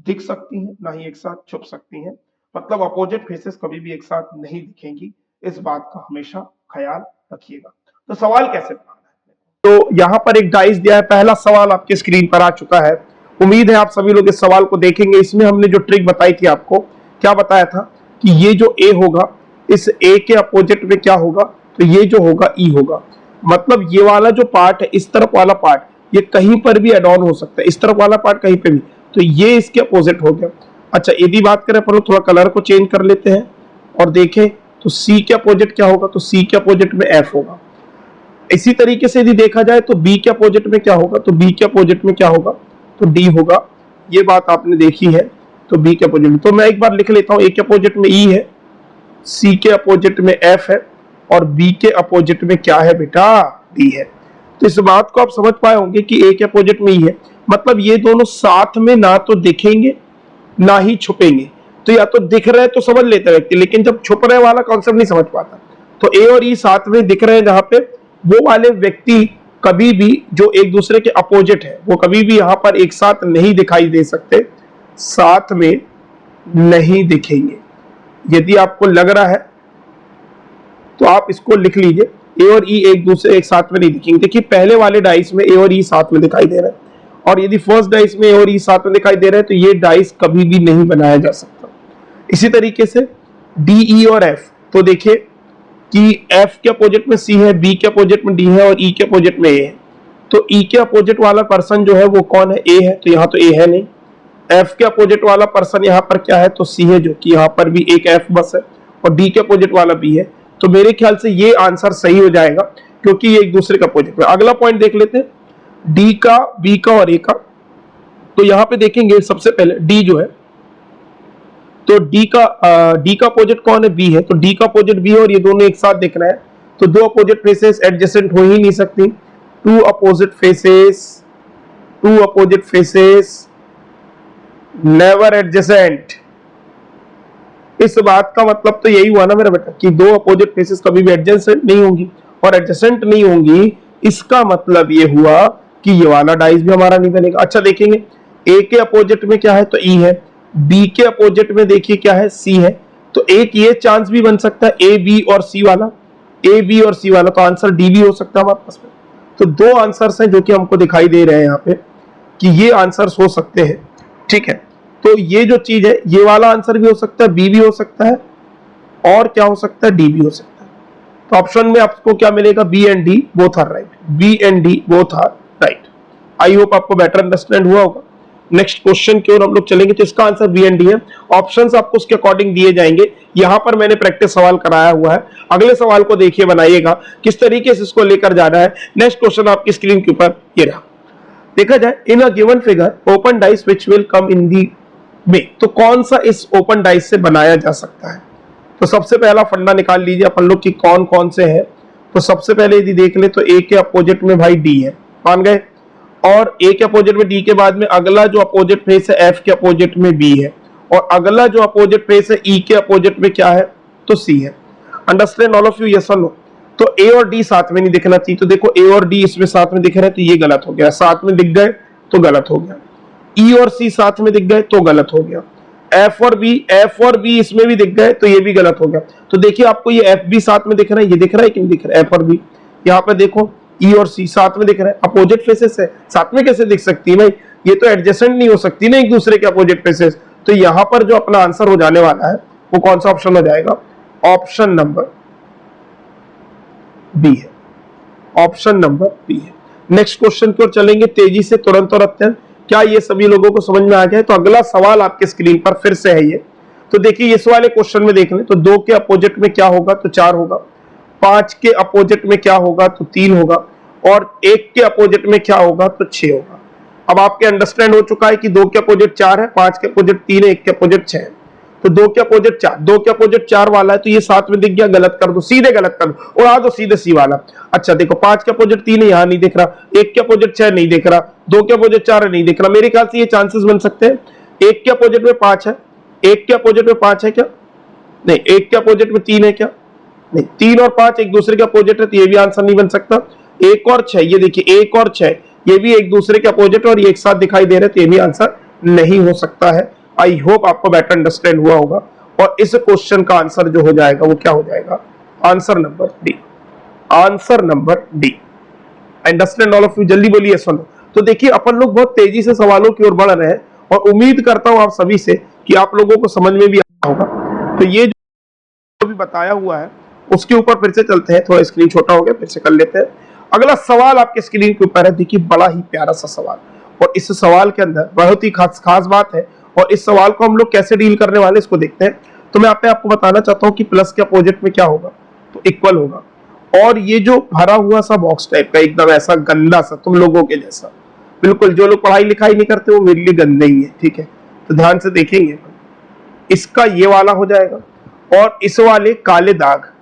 दिख सकती हैं, ना ही एक साथ छुप सकती हैं। मतलब अपोजिट फेसेस कभी भी एक साथ नहीं दिखेंगी, इस बात का हमेशा ख्याल रखिएगा। तो सवाल कैसे बनाना है, तो यहाँ पर एक डाइस दिया है, पहला सवाल आपके स्क्रीन पर आ चुका है। उम्मीद है आप सभी लोग इस सवाल को देखेंगे। इसमें हमने जो ट्रिक बताई थी आपको, क्या बताया था कि ये जो ए होगा, इस ए के अपोजिट में क्या होगा, तो ये जो होगा ई होगा। मतलब ये वाला जो पार्ट है, इस तरफ वाला पार्ट, ये कहीं पर भी एड ऑन हो सकता है, इस तरफ वाला पार्ट कहीं पे भी, तो ये इसके अपोजिट हो गया। अच्छा यदि बात करें अपन थोड़ा कलर को चेंज कर लेते हैं और देखें तो सी के अपोजिट क्या होगा, तो सी के अपोजिट में एफ होगा। इसी तरीके से यदि देखा जाए तो बी के अपोजिट में क्या होगा, तो बी के अपोजिट में क्या होगा, तो डी होगा। ये बात आपने देखी है। तो बी के अपोजिट में, तो मैं एक बार लिख लेता हूं, ए के अपोजिट में ई है, सी के अपोजिट में एफ है और बी के अपोजिट में क्या है बेटा, डी है। तो इस बात को आप समझ पाए होंगे कि ए के अपोजिट में ई है, मतलब ये दोनों साथ में ना तो दिखेंगे ना ही छुपेंगे। तो या तो दिख रहे हैं तो समझ लेता है व्यक्ति, लेकिन जब छुप रहे वाला कॉन्सेप्ट नहीं समझ पाता। तो ए और ई साथ में दिख रहे हैं जहां पे, वो वाले व्यक्ति कभी भी जो एक दूसरे के अपोजिट है वो कभी भी यहां पर एक साथ नहीं दिखाई दे सकते, साथ में नहीं दिखेंगे। यदि आपको लग रहा है तो आप इसको लिख लीजिए, ए और ई एक दूसरे एक साथ में नहीं दिखेंगे। देखिए पहले वाले डाइस में ए और ई साथ में दिखाई दे रहा है, और यदि फर्स्ट डाइस में ए और ई साथ में दिखाई दे रहा है तो ये डाइस कभी भी नहीं बनाया जा सकता। इसी तरीके से डी ई और एफ, तो देखिए कि एफ के अपोजिट में सी है, बी के अपोजिट में डी है और ई के अपोजिट में ए है। तो ई के अपोजिट वाला पर्सन जो है वो कौन है, ए है, तो यहाँ तो ए है नहीं। एफ के अपोजिट वाला पर्सन यहाँ पर क्या है, तो सी है, जो कि यहाँ पर भी एक एफ बस है, और डी के अपोजिट वाला बी है। तो मेरे ख्याल से ये आंसर सही हो जाएगा, क्योंकि ये एक दूसरे के अपोजिट में। अगला पॉइंट देख लेते हैं, डी का, बी का और ए का। तो यहाँ पे देखेंगे सबसे पहले डी जो है, तो डी का अपोजिट कौन है, बी है, तो डी का अपोजिट बी है और ये दोनों एक साथ दिख रहे हैं। तो दो अपोजिट फेसेस एडजेसेंट हो ही नहीं सकती। Two opposite faces never adjacent. इस बात का मतलब तो यही हुआ ना मेरा बेटा कि दो अपोजिट फेसेस कभी भी एडजेसेंट नहीं होंगी, और एडजेसेंट नहीं होंगी इसका मतलब ये हुआ कि ये वाला डाइस भी हमारा नहीं बनेगा। अच्छा देखेंगे ए के अपोजिट में क्या है, तो ई है, बी के अपोजिट में देखिए क्या है, सी है। तो एक ये चांस भी बन सकता है ए बी और सी वाला, ए बी और सी वाला, तो आंसर डी भी हो सकता है हमारे पास में। तो दो आंसर्स हैं जो कि हमको दिखाई दे रहे हैं यहाँ पे कि ये आंसर्स हो सकते हैं, ठीक है। तो ये जो चीज है, ये वाला आंसर भी हो सकता है, बी भी हो सकता है, और क्या हो सकता है, डी भी हो सकता है। तो ऑप्शन में आपको क्या मिलेगा, B and D both are right, B and D both are right. I hope आपको बेटर अंडरस्टैंड हुआ होगा। नेक्स्ट क्वेश्चन की ओर हम लोग चलेंगे। तो इसका आंसर बी एंड डी है। ऑप्शंस आपको उसके अकॉर्डिंग दिए जाएंगे। यहां पर मैंने प्रैक्टिस सवाल कराया हुआ है, अगले सवाल को देखिए, बनाइएगा किस तरीके से इसको लेकर जाना है। नेक्स्ट क्वेश्चन आपकी स्क्रीन के ऊपर ये रहा। देखा जाए, in a given figure open dice which will come in the में, तो कौन सा इस ओपन डाइस से बनाया जा सकता है। तो सबसे पहला फंडा निकाल लीजिए अपन लोग कि कौन कौन से हैं। तो सबसे पहले यदि देख ले तो ए के अपोजिट में भाई डी है, मान गए, और ए के अपोजिट में डी के बाद में अगला जो अपोजिट फेस है एफ के अपोजिट में बी है, और अगला जो अपोजिट फेस है ई के अपोजिट में क्या है, तो सी है। Understand all of you, yes और नो। तो ए और डी साथ में नहीं दिखना चाहिए। तो देखो ए और डी इसमें साथ में दिख रहे हैं तो ये गलत हो गया, साथ में दिख गए तो गलत हो गया। ई और सी साथ में दिख गए तो गलत हो गया। एफ और बी इसमें भी दिख गए तो ये भी गलत हो गया। तो देखिए आपको ये एफ बी साथ में दिख रहा है, ये दिख रहा है कि नहीं दिख रहा है, एफ और बी। यहाँ पे देखो ई और सी साथ में दिख रहे हैं, अपोजिट फेसेस है, साथ में कैसे दिख सकती है भाई, ये तो एडजेसेंट नहीं हो सकती ना एक दूसरे के अपोजिट फेसेस। तो यहाँ पर जो अपना आंसर हो जाने वाला है वो कौन सा ऑप्शन हो जाएगा, ऑप्शन नंबर बी है, ऑप्शन नंबर बी है। नेक्स्ट क्वेश्चन की ओर चलेंगे तेजी से, तुरंत और अत्यंत। क्या ये सभी लोगों को समझ में आ गया है। तो अगला सवाल आपके स्क्रीन पर फिर से है ये। तो देखिए इस वाले क्वेश्चन में देख लें तो 2 के अपोजिट में क्या होगा, तो 4 होगा। 5 के अपोजिट में क्या होगा, तो 3 होगा। और 1 के अपोजिट में क्या होगा, तो 6 होगा। अब आपके अंडरस्टैंड हो चुका है कि 2 के अपोजिट 4 है, 5 के अपोजिट 3 है, 1 के अपोजिट 6 है। तो 2 के अपोजिट 4, 2 के अपोजिट 4 वाला है तो ये साथ में दिख गया, गलत कर दो, सीधे गलत कर दो, उड़ा दो सीधे सी वाला। अच्छा देखो 5 के अपोजिट 3 है, यहां नहीं दिख रहा। 1 के अपोजिट 6 नहीं दिख रहा, 2 के अपोजिट 4 है, नहीं दिख रहा। मेरे ख्याल से ये चांसेस बन सकते हैं 1 के अपोजिट में 5 है, 1 के अपोजिट में 5 है क्या, नहीं 1 के अपोजिट में 3 है क्या, नहीं 3 और 5 एक दूसरे के अपोजिट है तो ये भी आंसर नहीं बन सकता। 1 और 6, ये देखिए 1 और 6 ये भी एक दूसरे के अपोजिट और ये एक साथ दिखाई दे रहे तो ये भी आंसर नहीं हो सकता है। आई होप आपको बेटर अंडरस्टैंड हुआ होगा। और इस क्वेश्चन का आंसर जो हो जाएगा वो क्या हो जाएगा, answer number D, answer number D. Understand all of you, जल्दी बोलिए सुनो। तो देखिए अपन लोग बहुत तेजी से सवालों की ओर बढ़ रहे हैं और उम्मीद करता हूं आप सभी से कि आप लोगों को समझ में भी आया होगा। तो ये जो भी बताया हुआ है उसके ऊपर फिर से चलते हैं। थोड़ा स्क्रीन छोटा हो गया, फिर से कर लेते हैं। अगला सवाल आपके स्क्रीन के ऊपर है, देखिए बड़ा ही प्यारा सा सवाल, और इस सवाल के अंदर बहुत ही खास बात है। और इस सवाल को हम लोग कैसे डील करने वाले इसको देखते हैं। तो मैं आपको बताना चाहता हूं कि प्लस के अपोजिट में क्या होगा, तो इक्वल होगा। और ये जो भरा हुआ सा बॉक्स टाइप का एकदम ऐसा गंदा सा तुम लोगों के जैसा, बिल्कुल जो लोग पढ़ाई लिखाई नहीं करते वो मेरे लिए गंदे ही है, ठीक है। तो ध्यान से देखेंगे, इसका ये वाला हो जाएगा और इस वाले काले दाग।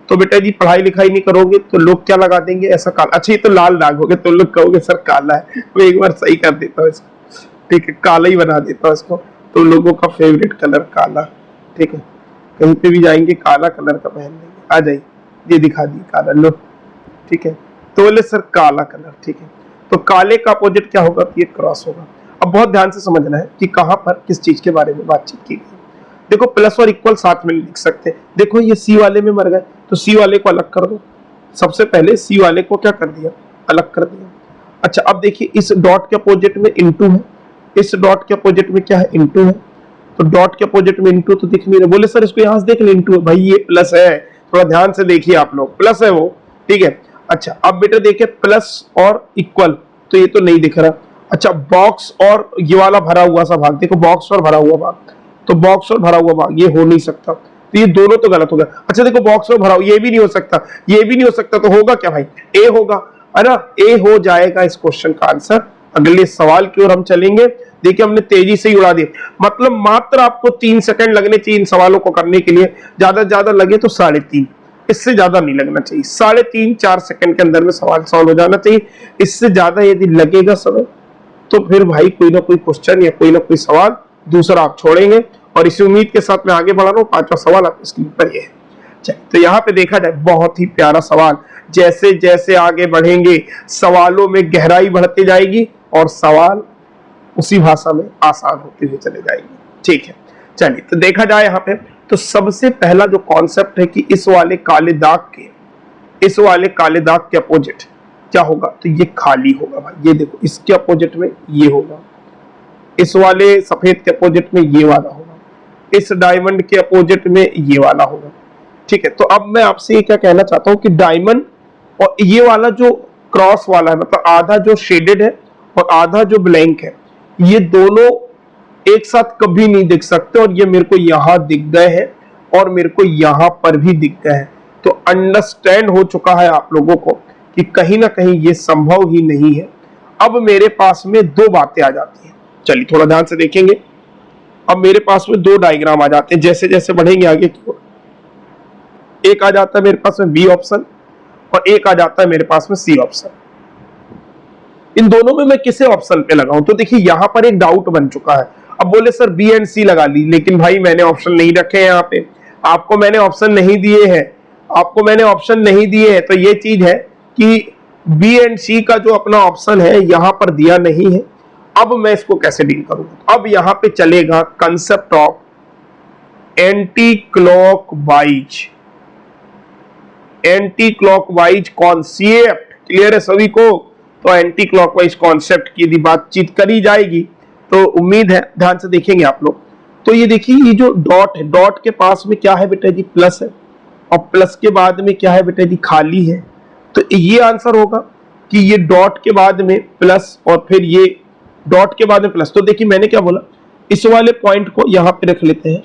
तो बेटा जी पढ़ाई लिखाई नहीं करोगे तो लोग क्या लगा देंगे, ऐसा काला। अच्छा ये तो लाल दाग हो गया, तो लोग कहोगे सर काला है। मैं एक बार सही कर देता हूँ इसको, ठीक है, काला ही बना देता हूँ इसको। तो लोगों का फेवरेट कलर काला, ठीक है, कहीं पे भी जाएंगे काला कलर का पहन लेंगे। आ जाइए, ये दिखा दी काला, लो, ठीक है। तो बोले सर काला कलर, ठीक है। तो काले का अपोजिट क्या होगा, ये क्रॉस होगा। अब बहुत ध्यान से समझना है कि कहां पर किस चीज के बारे में बातचीत की गई। देखो प्लस और इक्वल साथ में लिख सकते हैं। देखो ये सी वाले में मर गए तो सी वाले को अलग कर दो। सबसे पहले सी वाले को क्या कर दिया, अलग कर दिया। अच्छा अब देखिए इस डॉट के अपोजिट में इनटू है, इस डॉट के अपोजिट में क्या है, इनटू है। तो डॉट के अपोजिट में इनटू तो दिख नहीं रहा। बोले सर इसको यहां से देख ले, इनटू है भाई, ये प्लस है। थोड़ा ध्यान से देखिए आप लोग, प्लस है वो, ठीक है। अच्छा अब बेटा देखिए प्लस और इक्वल, तो ये तो नहीं दिख रहा। अच्छा बॉक्स और ये वाला भरा हुआ सा भाग, देखो बॉक्स और भरा हुआ भाग, तो बॉक्स और भरा हुआ भाग ये हो नहीं सकता, तो ये दोनों तो गलत हो गया। अच्छा देखो बॉक्स और भरा हुआ ये भी नहीं हो सकता, ये भी नहीं हो सकता, तो होगा क्या भाई, ए होगा, है ना, ए हो जाएगा इस क्वेश्चन का आंसर। अगले सवाल की ओर हम चलेंगे। देखिए हमने तेजी से ही उड़ा दिया, मतलब मात्र आपको 3 सेकंड लगने चाहिए इन सवालों को करने के लिए, ज्यादा से ज्यादा लगे तो 3.5, इससे ज्यादा नहीं लगना चाहिए। 3.5-4 सेकंड के अंदर में सवाल सॉल्व हो जाना चाहिए। इससे ज्यादा यदि लगेगा समय तो फिर भाई कोई ना कोई क्वेश्चन या कोई ना कोई सवाल दूसरा आप छोड़ेंगे। और इसी उम्मीद के साथ मैं आगे बढ़ा रहा हूँ। 5वां सवाल आपकी स्क्रीन पर ये है। तो यहाँ पे देखा जाए बहुत ही प्यारा सवाल, जैसे जैसे आगे बढ़ेंगे सवालों में गहराई बढ़ती जाएगी और सवाल उसी भाषा में आसान होते हुए चले जाएंगे, ठीक है। चलिए तो देखा जाए यहाँ पे, तो सबसे पहला जो कॉन्सेप्ट है कि इस वाले काले दाग के अपोजिट क्या होगा, तो ये खाली होगा भाई। ये देखो इसके अपोजिट में ये होगा, इस वाले सफेद के अपोजिट में ये वाला होगा, इस डायमंड के अपोजिट में ये वाला होगा, ठीक है। तो अब मैं आपसे ये क्या कहना चाहता हूं कि डायमंड और ये वाला जो क्रॉस वाला है, मतलब आधा जो शेडेड है और आधा जो ब्लैंक है, ये दोनों एक साथ कभी नहीं दिख सकते, और ये मेरे को यहां दिख गए हैं और मेरे को यहां पर भी दिख गए हैं। तो अंडरस्टैंड हो चुका है आप लोगों को कि कहीं ना कहीं ये संभव ही नहीं है। अब मेरे पास में दो बातें आ जाती हैं, चलिए थोड़ा ध्यान से देखेंगे। अब मेरे पास में दो डायग्राम आ जाते हैं, जैसे जैसे बढ़ेंगे आगे की ओर। एक आ जाता है मेरे पास में बी ऑप्शन और एक आ जाता है मेरे पास में सी ऑप्शन। इन दोनों में मैं किसे ऑप्शन पे लगाऊं? तो देखिए यहां पर एक डाउट बन चुका है। अब बोले सर बी एंड सी लगा ली, लेकिन भाई मैंने ऑप्शन नहीं रखे हैं यहाँ पे, आपको मैंने ऑप्शन नहीं दिए हैं, आपको मैंने ऑप्शन नहीं दिए हैं। तो ये चीज है कि बी एंड सी का जो अपना ऑप्शन है यहां पर दिया नहीं है। अब मैं इसको कैसे डील करूंगा? अब यहां पे चलेगा concept of anti clockwise. Anti clockwise concept clear है सभी को? तो एंटी क्लॉकवाइज कॉन्सेप्ट की यदि बातचीत करी जाएगी तो उम्मीद है ध्यान से देखेंगे आप लोग। तो ये देखिए ये जो डॉट है, डॉट के पास में क्या है बेटा जी? प्लस है, और प्लस के बाद में क्या है बेटा जी? खाली है। तो ये आंसर होगा कि ये डॉट के बाद में प्लस और फिर ये डॉट के बाद में प्लस। तो देखिए मैंने क्या बोला, इस वाले पॉइंट को यहां पे रख लेते हैं,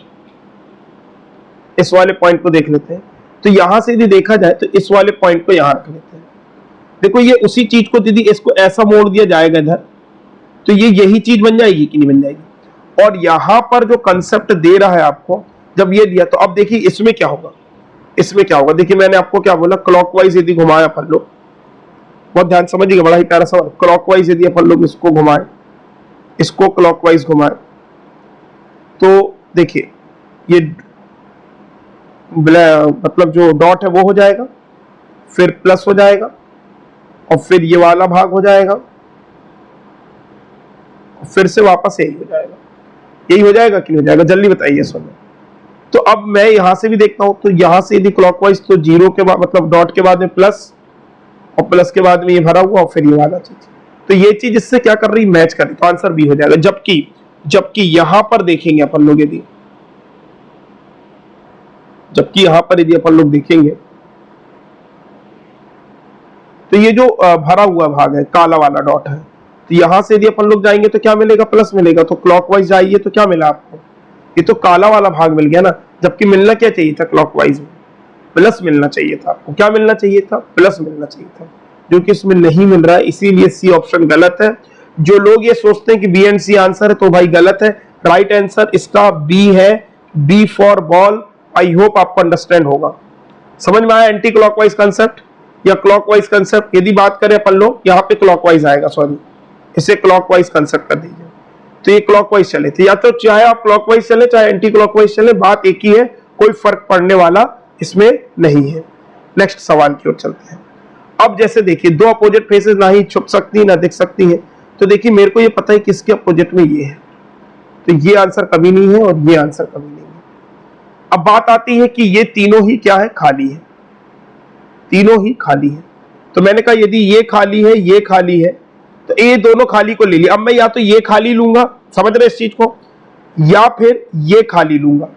इस वाले पॉइंट को देख लेते हैं। तो यहां से यदि देखा जाए तो इस वाले पॉइंट को यहां रख लेते हैं। देखो ये उसी चीज को यदि इसको ऐसा मोड़ दिया जाएगा इधर, तो ये यही चीज बन जाएगी कि नहीं बन जाएगी? और यहां पर जो कंसेप्ट दे रहा है आपको, जब ये दिया तो अब देखिए इसमें क्या होगा, इसमें क्या होगा? देखिए मैंने आपको क्या बोला, क्लॉकवाइज यदि घुमाया अपन लोग, बहुत ध्यान समझिएगा, बड़ा ही प्यारा सवाल। क्लॉकवाइज यदि अपन लोग इसको घुमाए, इसको क्लॉकवाइज घुमाए, तो देखिए ये मतलब जो डॉट है वो हो जाएगा, फिर प्लस हो जाएगा, और फिर ये वाला भाग हो जाएगा, फिर से वापस यही हो जाएगा। यही हो जाएगा कि नहीं हो जाएगा? जल्दी बताइए सुनो। तो अब मैं यहां से भी देखता हूं, तो यहां से यदि क्लॉकवाइज, तो जीरो के बाद मतलब डॉट के बाद में प्लस, और प्लस के बाद में ये भरा हुआ, और फिर ये वाला चीज। तो ये चीज इससे क्या कर रही? मैच कर रही। तो आंसर बी हो जाएगा। जबकि यहां पर देखेंगे अपन लोग यदि, जबकि यहां पर यदि अपन लोग देखेंगे तो ये जो भरा हुआ भाग है, काला वाला डॉट है, तो यहां से यदि अपन लोग जाएंगे तो क्या मिलेगा? प्लस मिलेगा। तो क्लॉकवाइज जाइए तो क्या मिला आपको? ये तो काला वाला भाग मिल गया ना। जबकि मिलना क्या चाहिए था? क्लॉकवाइज में प्लस मिलना चाहिए था आपको। क्या मिलना चाहिए था? प्लस मिलना चाहिए था, जो कि इसमें नहीं मिल रहा है। इसीलिए सी ऑप्शन गलत है। जो लोग ये सोचते हैं कि बी एंड सी आंसर है, तो भाई गलत है। राइट आंसर इसका बी है, B for ball. I hope आपको अंडरस्टैंड होगा, समझ में आया एंटी क्लॉकवाइज कंसेप्ट या क्लॉकवाइज कंसेप्ट। यदि बात करें अपन लोग, यहाँ पे क्लॉकवाइज आएगा, सॉरी इसे क्लॉकवाइज कंसेप्ट कर दीजिए। तो ये क्लॉकवाइज चले थे, या तो चाहे आप क्लॉकवाइज चले चाहे एंटी क्लॉकवाइज चले, बात एक ही है, कोई फर्क पड़ने वाला इसमें नहीं है। नेक्स्ट सवाल की ओर चलते हैं। अब जैसे देखिए दो अपोजिट फेसेस ना ही छुप सकती ना दिख सकती है, तो देखिए मेरे को ये पता है किसके अपोजिट में ये है, तो ये आंसर कभी नहीं है और ये आंसर कभी नहीं है। अब बात आती है कि ये तीनों ही क्या है? खाली है, तीनों ही खाली है। तो मैंने कहा यदि ये खाली है, ये खाली है, तो ये दोनों खाली को ले लिया। अब मैं या तो ये खाली लूंगा, समझ रहे इस चीज को, या फिर ये खाली लूंगा।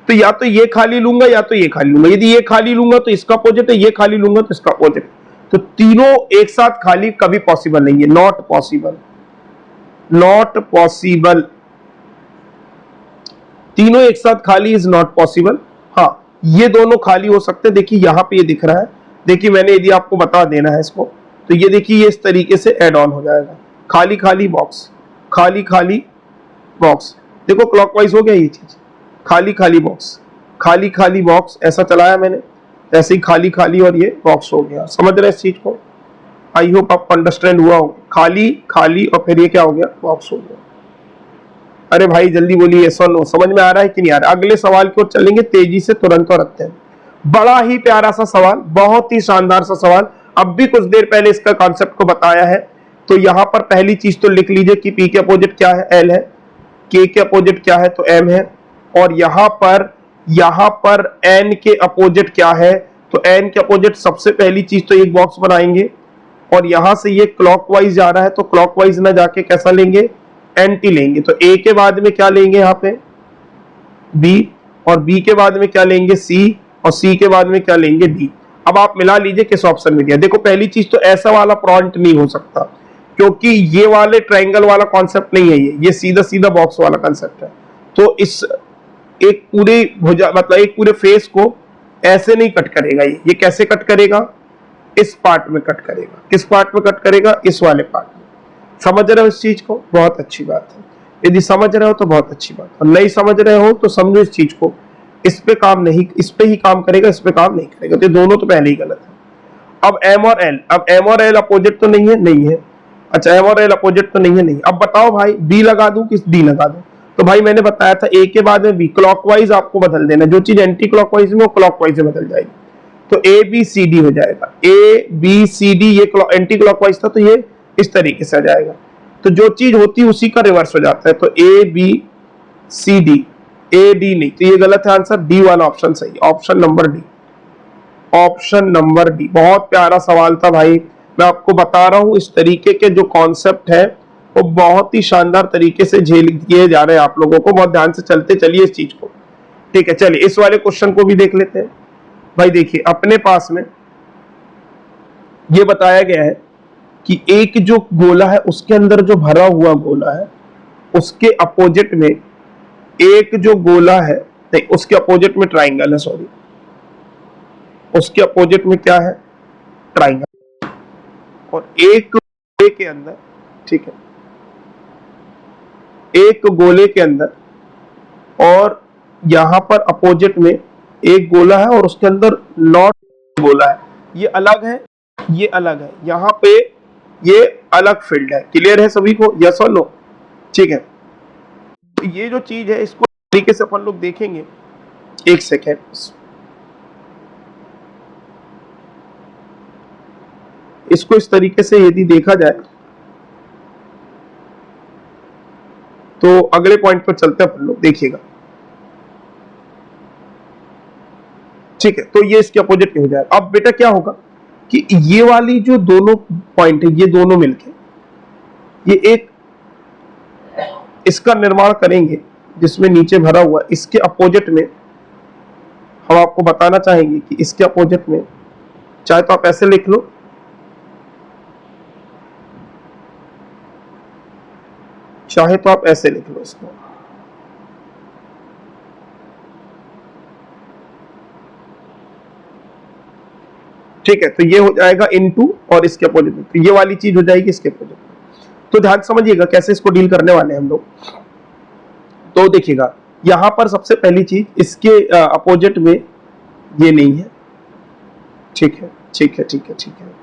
तो या तो ये खाली लूंगा या तो ये खाली लूंगा। यदि ये खाली लूंगा तो इसका अपोजिट है, ये खाली लूंगा तो इसका अपोजिट। तो तीनों एक साथ खाली कभी पॉसिबल नहीं है, नॉट पॉसिबल, नॉट पॉसिबल। तीनों एक साथ खाली इज नॉट पॉसिबल। हाँ ये दोनों खाली हो सकते हैं। देखिए यहां पे ये दिख रहा है, देखिए मैंने यदि आपको बता देना है इसको, तो ये देखिए ये इस तरीके से ऐड ऑन हो जाएगा, खाली खाली बॉक्स, खाली खाली बॉक्स। देखो क्लॉकवाइज हो गया ये चीज, खाली खाली बॉक्स, खाली खाली बॉक्स, ऐसा चलाया मैंने, ऐसे ही खाली खाली और ये बॉक्स हो गया। समझ रहे इस चीज को? आई होप आपको अंडरस्टैंड हुआ हो। खाली खाली और फिर ये क्या हो गया? बॉक्स हो गया। अरे भाई जल्दी बोलिए यस और नो, समझ में आ रहा है कि नहीं आ रहा? अगले सवाल की ओर चलेंगे तेजी से, तुरंत और रखते हैं। बड़ा ही प्यारा सा सवाल, बहुत ही शानदार सा सवाल। अब भी कुछ देर पहले इसका कॉन्सेप्ट को बताया है। तो यहां पर पहली चीज तो लिख लीजिए कि पी के अपोजिट क्या है? एल है। के अपोजिट क्या है? तो एम है। और यहां पर एन के अपोजिट क्या है? तो एन के अपोजिट सबसे पहली चीज तो एक बॉक्स बनाएंगे, और यहां से ये क्लॉकवाइज जा रहा है, तो क्लॉकवाइज ना जाके कैसा लेंगे? एंटी लेंगे। तो ए के बाद में क्या लेंगे? यहाँ पे बी, और बी के बाद में क्या लेंगे? सी, और सी के बाद में क्या लेंगे? डी। अब आप मिला लीजिए किस ऑप्शन में दिया। देखो पहली चीज तो ऐसा वाला प्रॉन्ट नहीं हो सकता, क्योंकि ये वाले ट्रायंगल वाला कॉन्सेप्ट नहीं है, ये सीधा सीधा बॉक्स वाला कॉन्सेप्ट है। तो इस एक पूरी भुजा मतलब एक पूरे फेस को ऐसे नहीं कट करेगा, ये कैसे कट करेगा, इस पार्ट में कट करेगा। किस पार्ट में कट करेगा, इस वाले पार्ट में। समझ रहे हो इस चीज को, बहुत अच्छी बात है। यदि समझ रहे हो तो बहुत अच्छी बात, और नहीं समझ रहे हो तो समझो इस चीज को, इस पे काम नहीं, इस पे ही काम करेगा, इस पे काम नहीं करेगा। तो दोनों तो पहले ही गलत है। अब एम और एल, अब एम और एल अपोजिट तो नहीं है, नहीं है। अच्छा एम और एल अपोजिट तो नहीं है, नहीं। अब बताओ भाई बी लगा दूं कि डी लगा दूं? तो भाई मैंने बताया था ए के बाद में बी, क्लॉकवाइज आपको बदल देना, जो चीज एंटी क्लॉकवाइज में वो क्लॉकवाइज में बदल जाएगी। तो ए बी सी डी हो जाएगा, ए बी सी डी, ये एंटी क्लॉकवाइज था तो ये इस तरीके से आ जाएगा। तो जो चीज होती है उसी का रिवर्स हो जाता है। तो A B C D, A D नहीं, तो ये गलत है आंसर, डी वाला ऑप्शन सही, option number D, option number D. बहुत प्यारा सवाल था भाई, मैं आपको बता रहा हूं इस तरीके के जो कॉन्सेप्ट है वो बहुत ही शानदार तरीके से झेल किए जा रहे हैं आप लोगों को। बहुत ध्यान से चलते चलिए इस चीज को, ठीक है। चलिए इस वाले क्वेश्चन को भी देख लेते हैं। भाई देखिए अपने पास में ये बताया गया है कि एक जो गोला है उसके अंदर जो भरा हुआ गोला है उसके अपोजिट में एक जो गोला है, नहीं उसके अपोजिट में ट्राइंगल है, सॉरी उसके अपोजिट में क्या है, ट्राइंगल। और एक गोले के अंदर, ठीक है, एक गोले के अंदर और यहां पर अपोजिट में एक गोला है और उसके अंदर नॉट गोला है। ये अलग है, ये अलग है, यहां पे ये अलग फील्ड है। क्लियर है सभी को, यस और नो? ठीक है। तो ये जो चीज है इसको तरीके से अपन लोग देखेंगे, एक सेकेंड। इसको इस तरीके से यदि देखा जाए तो अगले पॉइंट पर चलते हैं अपन लोग, देखिएगा, ठीक है। तो ये इसके अपोजिट हो जाए। अब बेटा क्या होगा कि ये वाली जो दोनों पॉइंट है ये दोनों मिलके ये एक इसका निर्माण करेंगे जिसमें नीचे भरा हुआ, इसके अपोजिट में हम आपको बताना चाहेंगे कि इसके अपोजिट में, चाहे तो आप ऐसे लिख लो, चाहे तो आप ऐसे लिख लो इसको, ठीक है। तो ये हो जाएगा इनटू और इसके अपोजिट में, तो ये वाली चीज हो जाएगी इसके अपोजिट में। तो ध्यान समझिएगा कैसे इसको डील करने वाले हैं हम लोग। तो देखिएगा यहां पर सबसे पहली चीज, इसके अपोजिट में ये नहीं है, ठीक है, ठीक है, ठीक है, ठीक है,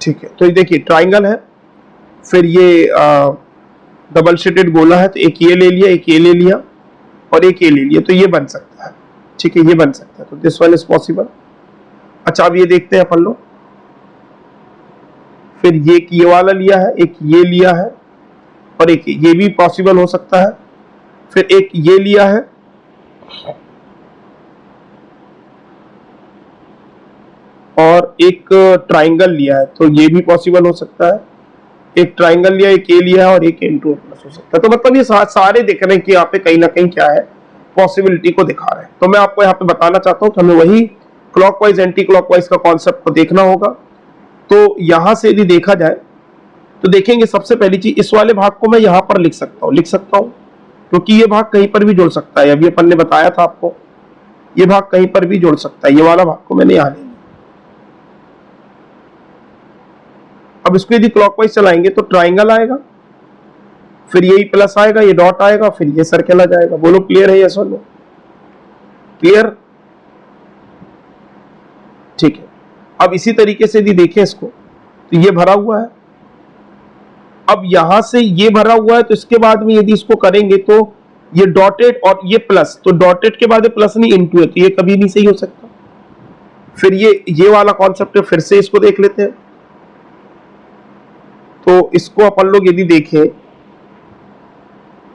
ठीक है। तो ये देखिए ट्राइंगल है, फिर ये डबल शेडेड गोला है, तो एक ये ले लिया, एक ये ले लिया और एक ये ले लिया, तो ये बन सकता है, ठीक है, ये बन सकता है। तो दिस वन इज पॉसिबल। अच्छा अब ये देखते हैं अपन लोग, फिर ये वाला लिया है, एक ये लिया है और एक ये भी पॉसिबल हो सकता है, फिर एक ये लिया है और एक ट्राइंगल लिया है, तो ये भी पॉसिबल हो सकता है। एक ट्राइंगल लिया, एक ये लिया है और एक इनटू प्लस हो सकता है। तो मतलब ये सारे दिख रहे हैं कि यहाँ पे कहीं ना कहीं क्या है, पॉसिबिलिटी को दिखा रहे हैं। तो मैं आपको यहाँ पे बताना चाहता हूँ कि हमें वही क्लॉकवाइज एंटी क्लॉकवाइज का कॉन्सेप्ट को देखना होगा। तो यहां से यदि देखा जाए तो देखेंगे सबसे पहली चीज, इस वाले भाग को मैं यहां पर लिख सकता हूं क्योंकि ये भाग कहीं पर भी जुड़ सकता है। अभी अपन ने बताया था आपको, ये भाग कहीं पर भी जुड़ सकता है, ये वाला भाग को मैंने यहां लिया। अब इसको यदि क्लॉकवाइज चलाएंगे तो ट्राइंगल आएगा, फिर यही प्लस आएगा, ये डॉट आएगा, फिर ये सर्कल आ जाएगा। बोलो क्लियर है, यस और नो? क्लियर, ठीक है। अब इसी तरीके से यदि देखें इसको, तो ये भरा हुआ है, अब यहां से ये भरा हुआ है, तो इसके बाद में यदि इसको करेंगे तो ये डॉटेड और ये प्लस, तो डॉटेड के बाद प्लस नहीं इनटू है, तो ये कभी नहीं सही हो सकता। फिर ये वाला कॉन्सेप्ट है, फिर से इसको देख लेते हैं। तो इसको अपन लोग यदि देखें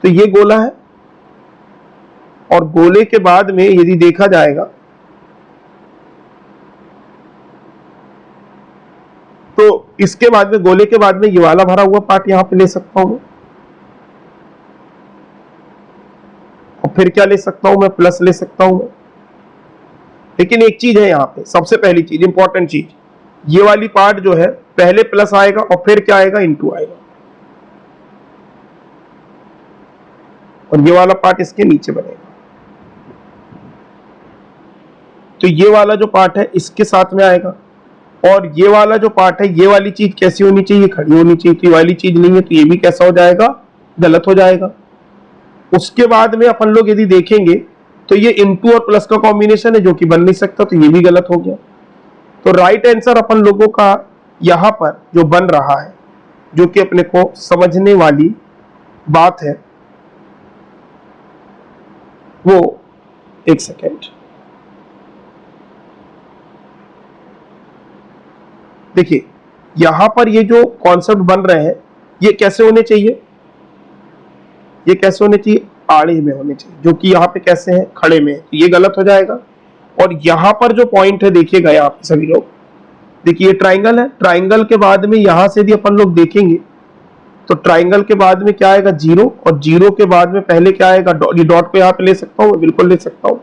तो ये गोला है और गोले के बाद में यदि देखा जाएगा तो इसके बाद में, गोले के बाद में ये वाला भरा हुआ पार्ट यहां पे ले सकता हूं और फिर क्या ले सकता हूं मैं, प्लस ले सकता हूं मैं। लेकिन एक चीज है यहां पे, सबसे पहली चीज, इंपॉर्टेंट चीज, ये वाली पार्ट जो है पहले प्लस आएगा और फिर क्या आएगा, इनटू आएगा, और ये वाला पार्ट इसके नीचे बनेगा। तो ये वाला जो पार्ट है इसके साथ में आएगा, और ये वाला जो पार्ट है, ये वाली चीज कैसी होनी चाहिए, खड़ी होनी चाहिए। तो ये वाली चीज नहीं है, तो ये भी कैसा हो जाएगा, गलत हो जाएगा। उसके बाद में अपन लोग यदि देखेंगे तो ये इनटू और प्लस का कॉम्बिनेशन है जो कि बन नहीं सकता, तो ये भी गलत हो गया। तो राइट आंसर अपन लोगों का यहां पर जो बन रहा है, जो कि अपने को समझने वाली बात है, वो एक सेकेंड देखिए, यहां पर ये जो कॉन्सेप्ट बन रहे हैं ये कैसे होने चाहिए, ये कैसे होने चाहिए, आड़े में होने चाहिए, जो कि यहाँ पे कैसे हैं, खड़े में। तो ये गलत हो जाएगा। और यहाँ पर जो पॉइंट है देखिएगा, यहाँ पे सभी लोग देखिए, ये ट्राइंगल है, ट्राइंगल के बाद में यहां से यदि अपन लोग देखेंगे तो ट्राइंगल के बाद में क्या आएगा, जीरो, और जीरो के बाद में पहले क्या आएगा, ये डॉट को यहाँ पे ले सकता हूँ, बिल्कुल ले सकता हूँ।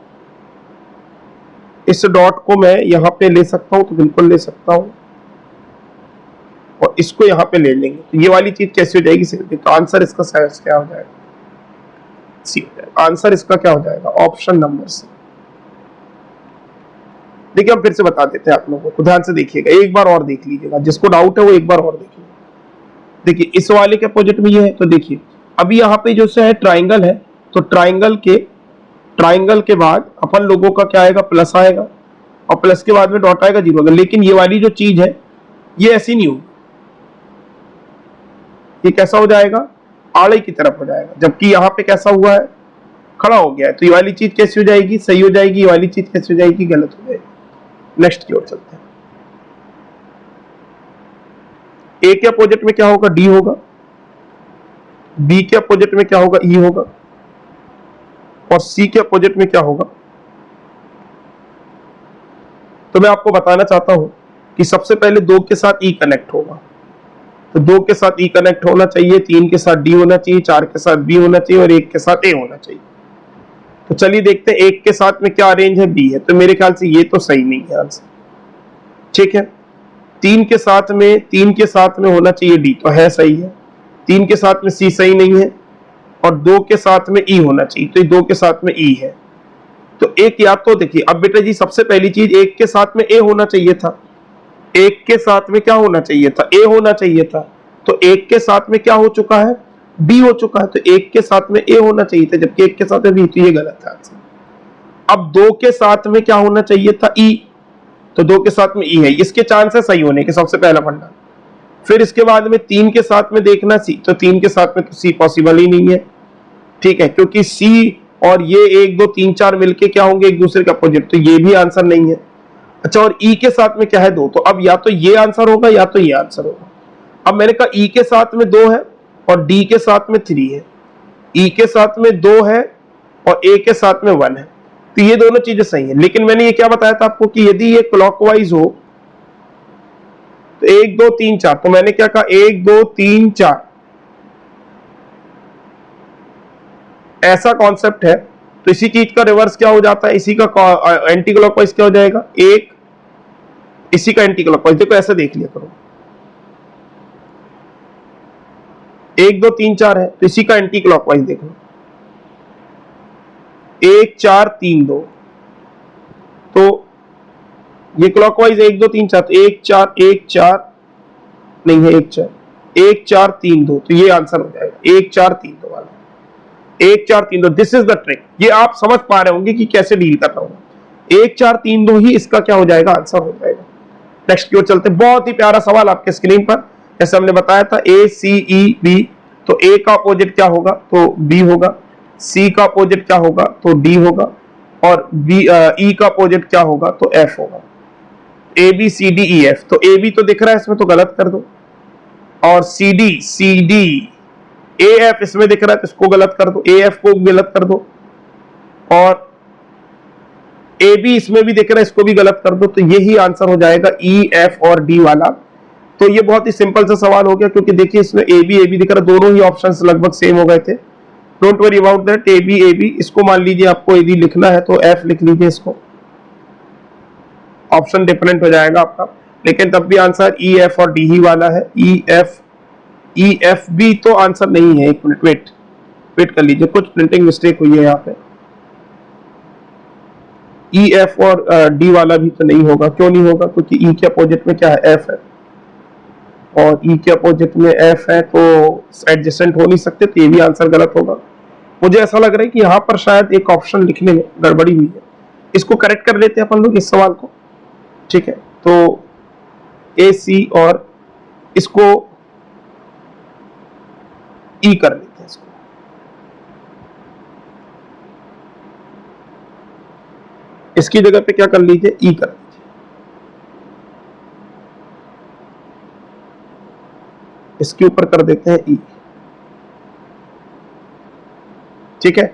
इस डॉट को मैं यहाँ पे ले सकता हूँ, तो बिल्कुल ले सकता हूँ, और इसको यहाँ पे ले लेंगे। तो ये वाली चीज कैसे हो जाएगी, तो आंसर इसका क्या हो जाएगा, सी हो जाएगा। आंसर इसका क्या हो जाएगा, ऑप्शन नंबर सी। देखिए हम फिर से बता देते हैं आप लोगों को, ध्यान से देखिएगा, एक बार और देख लीजिएगा, जिसको डाउट है वो एक बार और देखिए। देखिए इस वाले के अपोजिट में ये है, तो देखिए अभी यहाँ पे जो है ट्राइंगल है, तो ट्राइंगल के बाद अपन लोगों का क्या आएगा, प्लस आएगा, और प्लस के बाद में डॉट आएगा, जीरो आएगा। लेकिन ये वाली जो चीज है ये ऐसी नहीं होगी, ये कैसा हो जाएगा, आड़े की तरफ हो जाएगा, जबकि यहाँ पे कैसा हुआ है, खड़ा हो गया है। तो ये वाली चीज कैसी हो जाएगी, सही हो जाएगी, ये वाली चीज कैसी हो जाएगी, गलत हो जाएगी। नेक्स्ट की ओर चलते हैं। ए के अपोजिट में क्या होगा, डी होगा, बी के अपोजिट में क्या होगा, ई होगा, और सी के अपोजिट में क्या होगा। तो मैं आपको बताना चाहता हूं कि सबसे पहले 2 के साथ ई कनेक्ट होगा, तो 2 के साथ ई कनेक्ट होना चाहिए, 3 के साथ डी होना चाहिए, 4 के साथ बी होना चाहिए, और 1 के साथ ए होना चाहिए। तो चलिए देखते हैं 1 के साथ में क्या अरेंज है, बी है, तो मेरे ख्याल से ये तो सही नहीं है आंसर, ठीक है। 3 के साथ में होना चाहिए डी, तो है, सही है। 3 के साथ में सी सही नहीं है, और 2 के साथ में ई होना चाहिए, तो 2 के साथ में ई है। तो एक या तो देखिए, अब बेटा जी सबसे पहली चीज 1 के साथ में ए होना चाहिए था, 1 के साथ में क्या होना चाहिए था, ए होना चाहिए था। तो 1 के साथ में क्या हो चुका है, बी हो चुका है, तो 1 के साथ में ए होना चाहिए था, जबकि 1 के साथ में बी, तो ये गलत है आंसर। अब 2 के साथ में क्या होना चाहिए था, ई, तो 2 के साथ में ई है, इसके चांस है सही होने के, सबसे पहला फंडा। फिर इसके बाद में 3 के साथ में देखना सी, तो 3 के साथ में तो सी पॉसिबल ही नहीं है, ठीक है, क्योंकि सी और ये 1 2 3 4 मिलके क्या होंगे, एक दूसरे के अपोजिट, तो ये भी आंसर नहीं है। अच्छा, और ई के साथ में क्या है, 2, तो अब या तो ये आंसर होगा या तो ये आंसर होगा। अब मैंने कहा ई के साथ में 2 है और डी के साथ में 3 है, ई के साथ में 2 है और ए के साथ में 1 है, तो ये दोनों चीजें सही है। लेकिन मैंने ये क्या बताया था आपको कि यदि ये क्लॉकवाइज हो तो 1 2 3 4, तो मैंने क्या कहा, 1 2 3 4 ऐसा कॉन्सेप्ट है, तो इसी चीज का रिवर्स क्या हो जाता है, इसी का एंटी क्लॉकवाइज क्या हो जाएगा, 1, इसी का एंटी क्लॉकवाइज। देखो ऐसे देख लिया करो, 1 2 3 4 है, तो इसी का एंटी क्लॉकवाइज देख लो, 1 4 3 2, तो ये क्लॉकवाइज 1 2 3 4, तो 1 4 1 4 नहीं है, 1 4 1 4 3 2, तो ये आंसर हो जाएगा 1 4 3 2 वाला, 1 4 3 2। दिस इज द ट्रिक, ये आप समझ पा रहे होंगे कि कैसे डील कर रहा हूं। 1 4 3 2 ही इसका क्या हो जाएगा, आंसर हो जाएगा। नेक्स्ट की ओर चलते हैं। बहुत ही प्यारा सवाल आपके स्क्रीन पर, जैसे हमने बताया था ए सी ई बी, तो ए का अपोजिट क्या होगा, तो बी होगा, सी का अपोजिट क्या होगा, तो डी होगा, और बी ई का अपोजिट क्या होगा, तो एफ होगा। A B C D E F, तो ए बी तो दिख रहा है इसमें, तो गलत कर दो, और सी डी ए एफ इसमें दिख रहा है, तो इसको गलत कर दो, ए एफ को गलत कर दो, और ए बी इसमें भी दिख रहा है, इसको भी गलत कर दो, तो यही आंसर हो जाएगा ई एफ और डी वाला। तो ये बहुत ही सिंपल सा सवाल हो गया, क्योंकि देखिए इसमें ए बी दिख रहा है, दोनों ही ऑप्शंस लगभग सेम हो गए थे। Don't worry about that, A B, इसको मान लीजिए आपको यदि लिखना है तो एफ लिख लीजिए, इसको ऑप्शन डिफरेंट हो जाएगा आपका। लेकिन तब भी आंसर ई एफ और डी ही वाला है। ई एफ भी तो आंसर नहीं है। एक मिनट वेट कर लीजिए, कुछ प्रिंटिंग मिस्टेक हुई है यहाँ पे। ई एफ और डी वाला भी तो नहीं होगा। क्यों नहीं होगा? क्योंकि ई के अपोजिट में क्या है? एफ है, और ई के अपोजिट में एफ है, तो एडजेसेंट हो नहीं सकते, तो ये भी आंसर गलत होगा। मुझे ऐसा लग रहा है कि यहाँ पर शायद एक ऑप्शन लिखने में गड़बड़ी हुई है। इसको करेक्ट कर लेते हैं अपन लोग, इस सवाल को। ठीक है, तो ए सी और इसको ई कर लेते हैं। इसको इसकी जगह पे क्या कर लीजिए? ई कर लीजिए। इसके ऊपर कर देते हैं ई। ठीक है,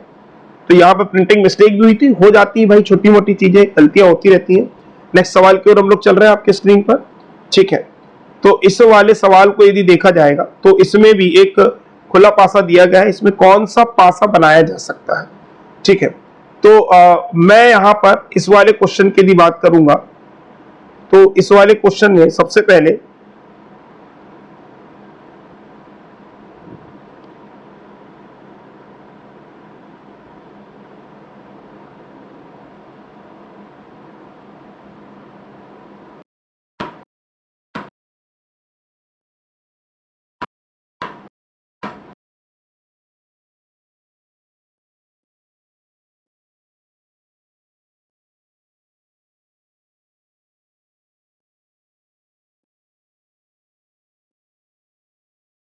तो यहाँ पे प्रिंटिंग मिस्टेक भी हुई थी, हो जाती है भाई, छोटी मोटी चीजें, गलतियां होती रहती हैं। नेक्स्ट सवाल की ओर हम लोग चल रहे हैं आपके स्क्रीन पर। ठीक है, तो इस वाले सवाल को यदि देखा जाएगा तो इसमें भी एक खुला पासा दिया गया है। इसमें कौन सा पासा बनाया जा सकता है? ठीक है, तो मैं यहाँ पर इस वाले क्वेश्चन की यदि बात करूंगा तो इस वाले क्वेश्चन में सबसे पहले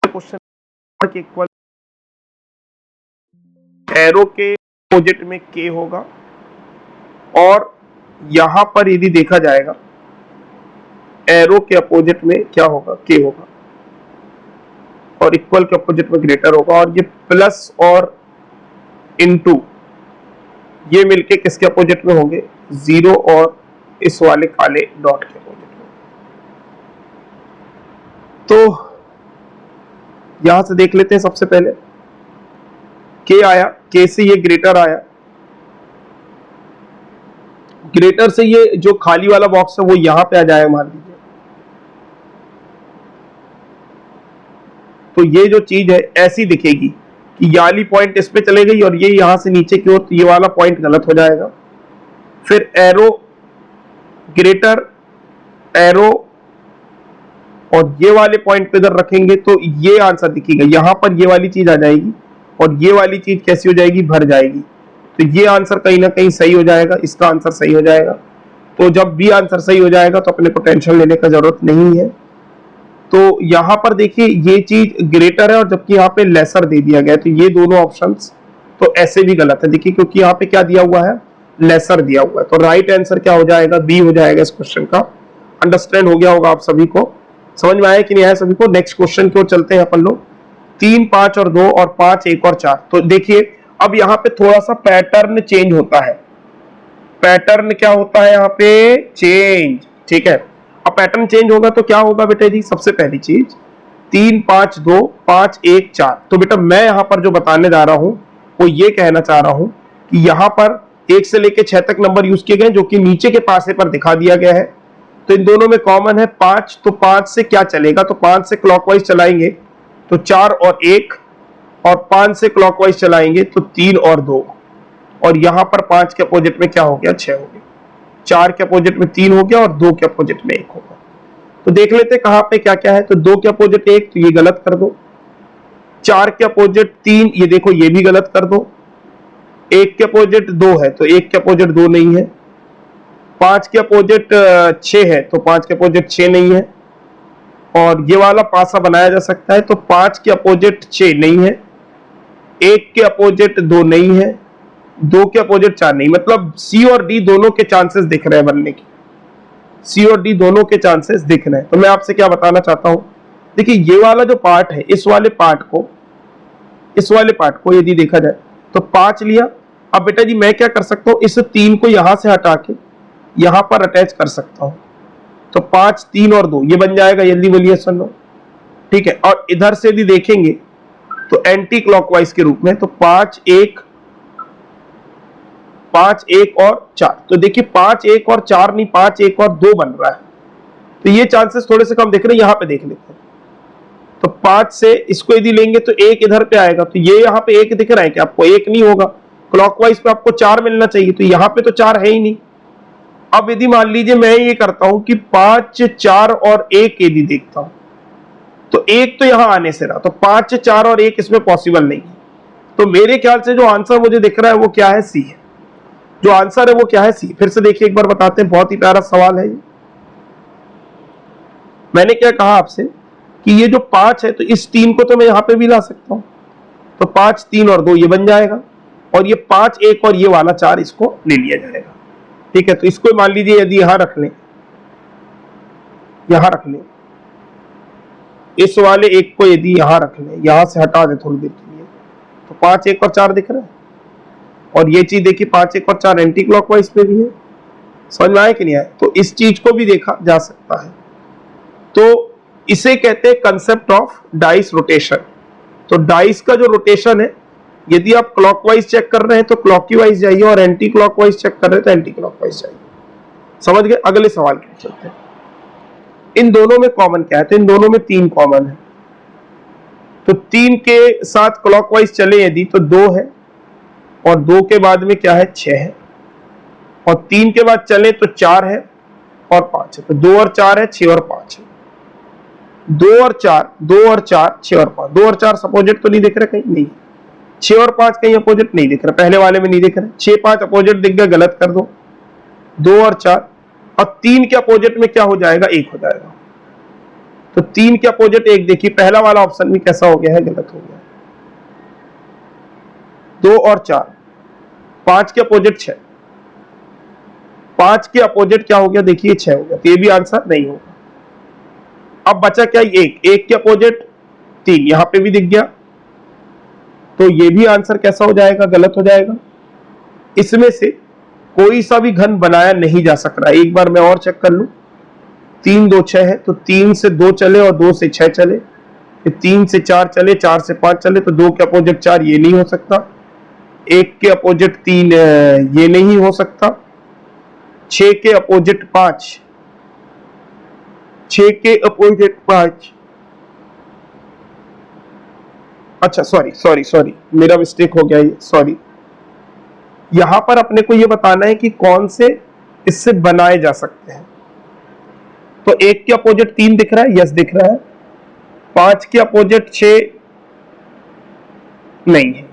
क्वेश्चन के इक्वल एरो के अपोजिट में के होगा, और यहां पर यदि देखा जाएगा एरो के अपोजिट में क्या होगा? के होगा, और इक्वल के अपोजिट में ग्रेटर होगा, और ये प्लस और इनटू ये मिलके किसके अपोजिट में होंगे? जीरो और इस वाले काले डॉट के अपोजिट में। तो यहां से देख लेते हैं। सबसे पहले के आया, के से ये ग्रेटर आया, ग्रेटर से ये जो खाली वाला बॉक्स है वो यहां पे आ जाएगा, मान लीजिए। तो ये जो चीज है ऐसी दिखेगी कि ये वाली पॉइंट इस पे चले गई और ये यहां से नीचे की ओर, तो ये वाला पॉइंट गलत हो जाएगा। फिर एरो ग्रेटर, एरो, और ये वाले पॉइंट पे इधर रखेंगे तो ये आंसर दिखेगा। यहां पर ये वाली चीज आ जाएगी और ये वाली चीज कैसी हो जाएगी? भर जाएगी। तो ये आंसर कहीं ना कहीं सही हो जाएगा, इसका आंसर सही हो जाएगा। तो जब भी आंसर सही हो जाएगा तो अपने को टेंशन लेने का जरूरत नहीं है। तो यहां पर देखिए ये चीज ग्रेटर है और जबकि यहाँ पे लेसर दे दिया गया, तो ये दोनों ऑप्शंस तो ऐसे भी गलत है। देखिए क्योंकि यहाँ पे क्या दिया हुआ है? लेसर दिया हुआ है। तो राइट आंसर क्या हो जाएगा? बी हो जाएगा इस क्वेश्चन का। अंडरस्टैंड हो गया होगा आप सभी को, समझ में आया कि नहीं आया सभी को? नेक्स्ट क्वेश्चन की ओर चलते हैं अपन लोग। 3, 5 और 2 और 5, 1 और 4। तो देखिए अब यहाँ पे थोड़ा सा पैटर्न चेंज होता है। पैटर्न क्या होता है यहाँ पे? चेंज। ठीक है, अब पैटर्न चेंज होगा तो क्या होगा बेटे जी? सबसे पहली चीज 3, 5, 2, 5, 1, 4। तो बेटा मैं यहाँ पर जो बताने जा रहा हूं वो ये कहना चाह रहा हूं कि यहाँ पर 1 से लेकर 6 तक नंबर यूज किए गए जो कि नीचे के पासे पर दिखा दिया गया है। तो इन दोनों में कॉमन है 5, तो 5 से क्या चलेगा? तो 5 से क्लॉकवाइज चलाएंगे तो 4 और 1, और 5 से क्लॉकवाइज चलाएंगे तो 3 और 2, और यहां पर 5 के अपोजिट में क्या हो गया? 6 हो गया। 4 के अपोजिट में 3 हो गया और 2 के अपोजिट में 1 होगा। तो देख लेते कहां पे क्या क्या है। तो 2 के अपोजिट 1, तो ये गलत कर दो। 4 के अपोजिट 3, ये देखो ये भी गलत कर दो। 1 के अपोजिट 2 है तो 1 के अपोजिट 2 नहीं है। 5 के अपोजिट 6 है तो 5 के अपोजिट 6 नहीं है। और ये वाला पासा बनाया जा सकता है तो 5 के अपोजिट 6 नहीं है, 1 के अपोजिट 2 नहीं है, 2 के अपोजिट 4 नहीं। मतलब सी और डी दोनों के चांसेस दिख रहे हैं बनने की। सी और डी दोनों के चांसेस दिख रहे हैं। तो मैं आपसे क्या बताना चाहता हूं, देखिए ये वाला जो पार्ट है, इस वाले पार्ट को यदि देखा जाए तो 5 लिया। अब बेटा जी मैं क्या कर सकता हूं? इस 3 को यहां से हटा के यहां पर अटैच कर सकता हूं। तो 5, 3 और 2 ये बन जाएगा, जल्दी बोलिए सुनो। ठीक है, और इधर से यदि देखेंगे तो एंटी क्लॉकवाइज के रूप में, तो 5, 1 और 4। तो देखिए 5, 1 और 4 नहीं, 5, 1 और 2 बन रहा है। तो ये चांसेस थोड़े से कम दिख रहे हैं, यहां पे देख लेते हैं। तो 5 से इसको यदि लेंगे तो 1 इधर पे आएगा, तो ये यहां पे 1 दिख रहा है कि आपको 1 नहीं होगा, क्लॉकवाइज पे आपको 4 मिलना चाहिए, तो यहां पे तो 4 है ही नहीं। अब यदि मान लीजिए मैं ये करता हूं कि 5, 4 और 1 यदि देखता हूं, तो 1 तो यहां आने से रहा, तो 5, 4 और 1 इसमें पॉसिबल नहीं है। तो मेरे ख्याल से जो आंसर मुझे दिख रहा है वो क्या है, सी है। जो आंसर है वो क्या है, सी। फिर से देखिए एक बार बताते हैं, बहुत ही प्यारा सवाल है ये। मैंने क्या कहा आपसे कि ये जो 5 है, तो इस 3 को तो मैं यहां पे भी ला सकता हूं, तो 5, 3 और 2 ये बन जाएगा, और ये 5, 1 और ये वाला 4 इसको ले लिया जाएगा। ठीक है, तो इसको मान लीजिए यदि यहां रख लें, यहां रख लें, इस वाले 1 को यदि यहां रख लें, यहां से हटा दें थोड़ी देर के लिए, तो 5, 1 और 4 दिख रहा है। और ये चीज देखिए 5, 1 और 4 एंटी क्लॉकवाइज पे भी है। समझ में आया कि नहीं आया? तो इस चीज को भी देखा जा सकता है। तो इसे कहते हैं कंसेप्ट ऑफ डाइस रोटेशन। तो डाइस का जो रोटेशन है, यदि आप क्लॉकवाइज चेक कर रहे हैं तो क्लॉकवाइज जाइए, और एंटी क्लॉकवाइज चेक कर रहे हैं तो एंटी क्लॉकवाइज जाइए। समझ गए? अगले सवाल की चलते हैं। इन दोनों में कॉमन क्या है? तो इन दोनों में 3 कॉमन है। तो 3 के साथ क्लॉकवाइज चले यदि तो 2 है, और 2 के बाद में क्या है, 6 है, और 3 के बाद चले तो 4 है और 5 है। तो 2 और 4 है, 6 और 5 है। 2 और 4, 2 और 4, 6 और 5। 2 और 4 अपोजिट तो नहीं दिख रहे कहीं? नहीं। 6 और 5 कहीं अपोजिट नहीं दिख रहा, पहले वाले में नहीं दिख रहा। 6, 5 अपोजिट दिख गया, गलत कर दो। 2 और 4, और 3 के अपोजिट में क्या हो जाएगा, 1 हो जाएगा। तो 3 के अपोजिट 1, देखिए पहला वाला ऑप्शन भी कैसा हो गया है, गलत हो गया। 2 और 4, 5 के अपोजिट 6, 5 के अपोजिट क्या हो गया, देखिए 6 हो गया, तो ये भी आंसर नहीं होगा। अब बचा क्या, 1, 1 के अपोजिट 3, यहां पे भी दिख गया, तो ये भी आंसर कैसा हो जाएगा, गलत हो जाएगा। इसमें से कोई सा भी घन बनाया नहीं जा सक रहा। एक बार मैं और चेक कर लूं, 3, 2, 6 है, तो 3 से 2 चले और 2 से 6 चले, फिर 3 से 4 चले, 4 से 5 चले, तो 2 के अपोजिट 4 ये नहीं हो सकता, 1 के अपोजिट 3 ये नहीं हो सकता, 6 के अपोजिट 5, 6 के अपोजिट 5, अच्छा सॉरी मेरा मिस्टेक हो गया ये, सॉरी। यहां पर अपने को ये बताना है कि कौन से इससे बनाए जा सकते हैं। तो 1 के अपोजिट 3 दिख रहा है, यस दिख रहा है। 5 के अपोजिट 6 नहीं है,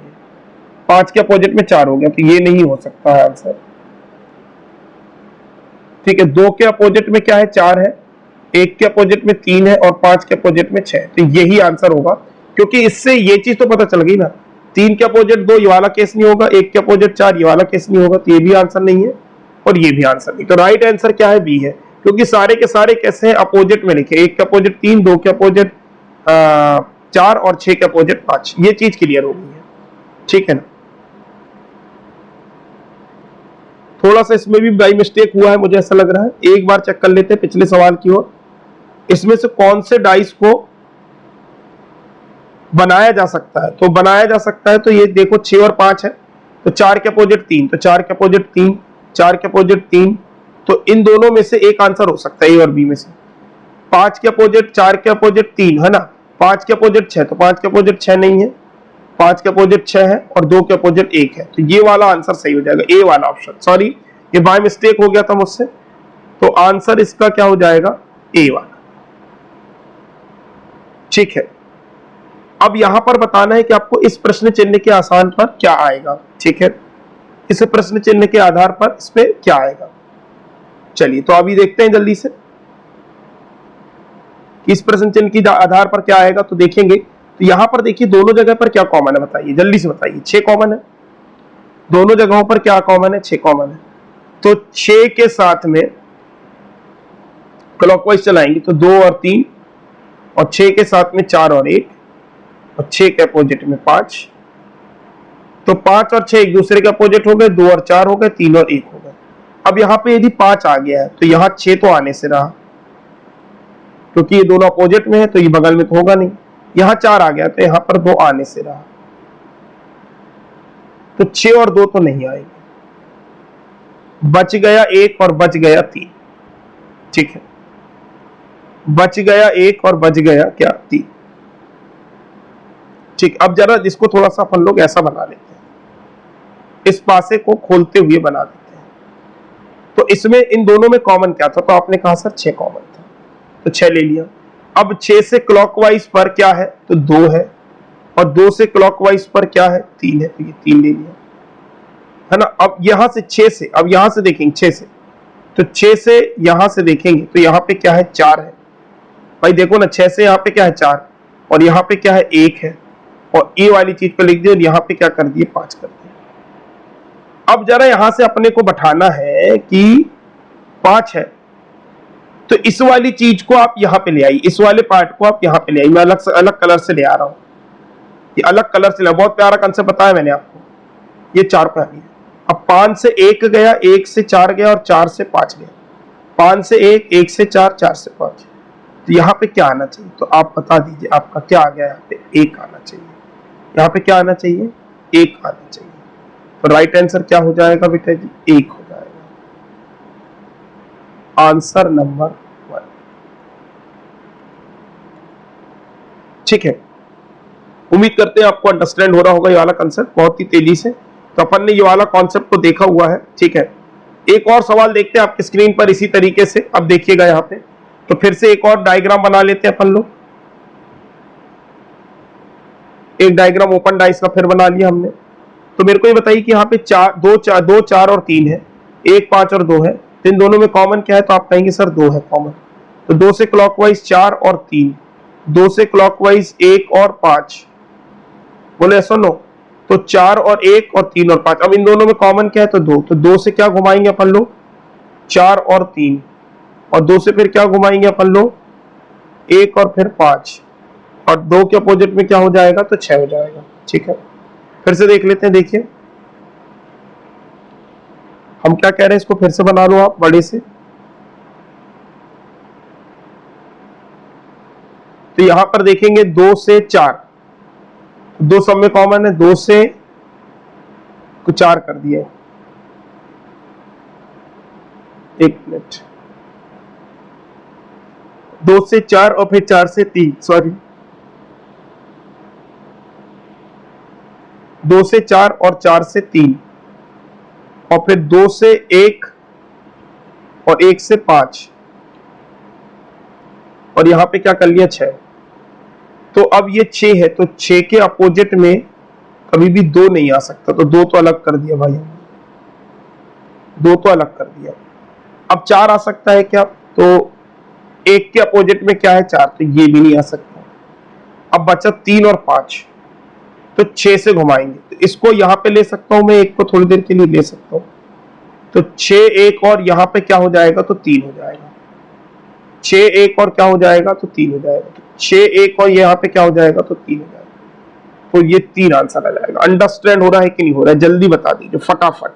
5 के अपोजिट में 4 हो गया, तो ये नहीं हो सकता है आंसर। ठीक है, 2 के अपोजिट में क्या है, 4 है, 1 के अपोजिट में 3 है, और 5 के अपोजिट में 6, तो यही आंसर होगा। क्योंकि इससे ये चीज तो पता चल गई ना, 3 के अपोजिट 2 ये वाला केस नहीं होगा, 1 के अपोजिट 4 ये वाला केस नहीं होगा, तो ये भी आंसर नहीं है और ये भी आंसर नहीं। तो राइट आंसर क्या है, बी है। क्योंकि सारे के सारे कैसे हैं, अपोजिट में लिखे, 1 के अपोजिट 3, 2 के अपोजिट 4 और 6 के अपोजिट 5। ये चीज क्लियर हो गई है, ठीक है ना। थोड़ा सा इसमें भी बाई मिस्टेक हुआ है, मुझे ऐसा लग रहा है। एक बार चेक कर लेते हैं पिछले सवाल की ओर। इसमें से कौन से डाइस को बनाया जा सकता है? तो बनाया जा सकता है, तो ये देखो 6 और 5 है, तो 4 के अपोजिट 3, तो 4 के अपोजिट 3, 4 के अपोजिट 3, तो इन दोनों में से एक आंसर हो सकता है, ए और बी में से। 5 के अपोजिट 4 के अपोजिट 3 है ना, 5 के अपोजिट 6, तो 5 के अपोजिट 6 नहीं है, 5 के अपोजिट 6 है, और 2 के अपोजिट 1 है, तो ये वाला आंसर सही हो जाएगा, ए वाला ऑप्शन। सॉरी, ये बाय मिस्टेक हो गया था मुझसे, तो आंसर इसका क्या हो जाएगा, ए वाला। ठीक है, अब यहां पर बताना है कि आपको इस प्रश्न चिन्ह के आसान पर क्या आएगा। ठीक है, इस प्रश्न चिन्ह के आधार पर इस पे क्या आएगा। चलिए तो अभी देखते हैं जल्दी से कि इस प्रश्न चिन्ह के आधार पर क्या आएगा। तो देखेंगे, तो यहां पर देखिए दोनों जगह पर क्या कॉमन है, बताइए जल्दी से बताइए। 6 कॉमन है, दोनों जगहों पर क्या कॉमन है, 6 कॉमन है। तो 6 के साथ में क्लॉकवाइज चलाएंगे तो 2 और 3, और 6 के साथ में 4 और 1, और 6 के अपोजिट में 5, तो 5 और 6 एक दूसरे के अपोजिट हो गए, 2 और 4 हो गए, 3 और 1 हो गए। अब यहां पे यदि 5 आ गया है तो यहां 6 तो आने से रहा, क्योंकि ये दोनों अपोजिट में है तो ये बगल में तो होगा नहीं। यहां 4 आ गया तो यहां पर 2 आने से रहा, तो 6 और 2 तो नहीं आएंगे, बच गया 1 और बच गया 3। ठीक है, बच गया 1 और बच गया क्या 3। ठीक, अब जरा इसको थोड़ा सा अपन लोग ऐसा बना लेते हैं, इस पासे को खोलते हुए बना देते हैं। तो इसमें इन दोनों में कॉमन क्या था? तो आपने कहा सर 6 कॉमन था, तो 6 ले लिया। अब 6 से क्लॉकवाइज पर क्या है? तो 2 है, और 2 से क्लॉकवाइज पर क्या है? 3 है, तो ये 3 ले लिया, है ना। अब यहां से 6 से, अब यहां से देखेंगे 6 से, तो 6 से यहां से देखेंगे तो यहां पे क्या है? 4 है। भाई देखो ना, 6 से यहाँ पे क्या है? 4, और यहाँ पे क्या है? 1 है, और ए वाली चीज पे लिख दिया, और यहाँ पे क्या कर दिए? 5 कर दिया। अब जरा यहां से अपने को बैठाना है कि 5 है, तो इस वाली चीज को आप यहाँ पे ले आई, इस वाले पार्ट को आप यहाँ पे ले आई। मैं अलग कलर से ले आ रहा हूँ, ये अलग कलर से ले, बहुत प्यारा कंसेप्ट बताया मैंने आपको। ये 4 पे आ गया। अब 5 से 1 गया, 1 से 4 गया, और 4 से 5 गया। 5 से 1, 1 से 4, 4 से 5, तो यहाँ पे क्या आना चाहिए? तो आप बता दीजिए, आपका क्या आ गया? यहाँ पे 1 आना चाहिए। यहाँ पे क्या आना चाहिए? 1 आना चाहिए। तो राइट आंसर क्या हो जाएगा बेटा जी? 1 हो जाएगा, आंसर नंबर 1। ठीक है, उम्मीद करते हैं आपको अंडरस्टैंड हो रहा होगा ये वाला कंसेप्ट बहुत ही तेजी से। तो अपन ने ये वाला कॉन्सेप्ट को देखा हुआ है। ठीक है, एक और सवाल देखते हैं आपकी स्क्रीन पर इसी तरीके से। अब देखिएगा यहाँ पे, तो फिर से एक और डायग्राम बना लेते हैं अपन लोग। एक डायग्राम ओपन डाइस का फिर बना लिया हमने। तो मेरे को ये बताइए कि यहाँ पे 2, 4 और 3 है, 1, 5 और 2 है, तो इन दोनों में कॉमन क्या है? तो आप कहेंगे सर 2 है कॉमन। तो 2 से क्लॉकवाइज 4 और 3, 2 से क्लॉकवाइज 1 और 5, बोले ऐसा नो। तो 4 और 1 और 3 और 5, अब इन दोनों में कॉमन क्या है? तो 2। तो 2 से क्या घुमाएंगे अपन लोग? 4 और 3, और 2 से फिर क्या घुमाएंगे अपन लोग? 1 और फिर 5, और 2 के अपोजिट में क्या हो जाएगा? तो 6 हो जाएगा। ठीक है, फिर से देख लेते हैं। देखिए हम क्या कह रहे हैं, इसको फिर से बना लो आप बड़े से। तो यहां पर देखेंगे 2 से 4, 2 सब में कॉमन है, 2 से 4 कर दिए। एक मिनट, 2 से 4 और फिर 4 से 3, सॉरी 2 से 4 और 4 से 3, और फिर 2 से 1 और 1 से 5, और यहां पे क्या कर लिया? 6। तो अब ये 6 है, तो 6 के अपोजिट में कभी भी 2 नहीं आ सकता, तो 2 तो अलग कर दिया भाई, 2 तो अलग कर दिया। अब 4 आ सकता है क्या? तो 1 के अपोजिट में क्या है? 4, तो ये भी नहीं आ सकता। अब बचा 3 और 5, तो 6 से घुमाएंगे, तो इसको यहां पे ले सकता हूं मैं, 1 को थोड़ी देर के लिए ले सकता हूं। तो 6, 1 और यहां पे क्या हो जाएगा? तो 3 हो जाएगा। 6, 1 और क्या हो जाएगा? तो 3 हो जाएगा। तो 6, 1 और यहाँ पे क्या हो जाएगा? तो 3 हो जाएगा। तो ये 3 आंसर आ जाएगा। अंडरस्टैंड हो रहा है कि नहीं हो रहा है? जल्दी बता दीजिए फटाफट।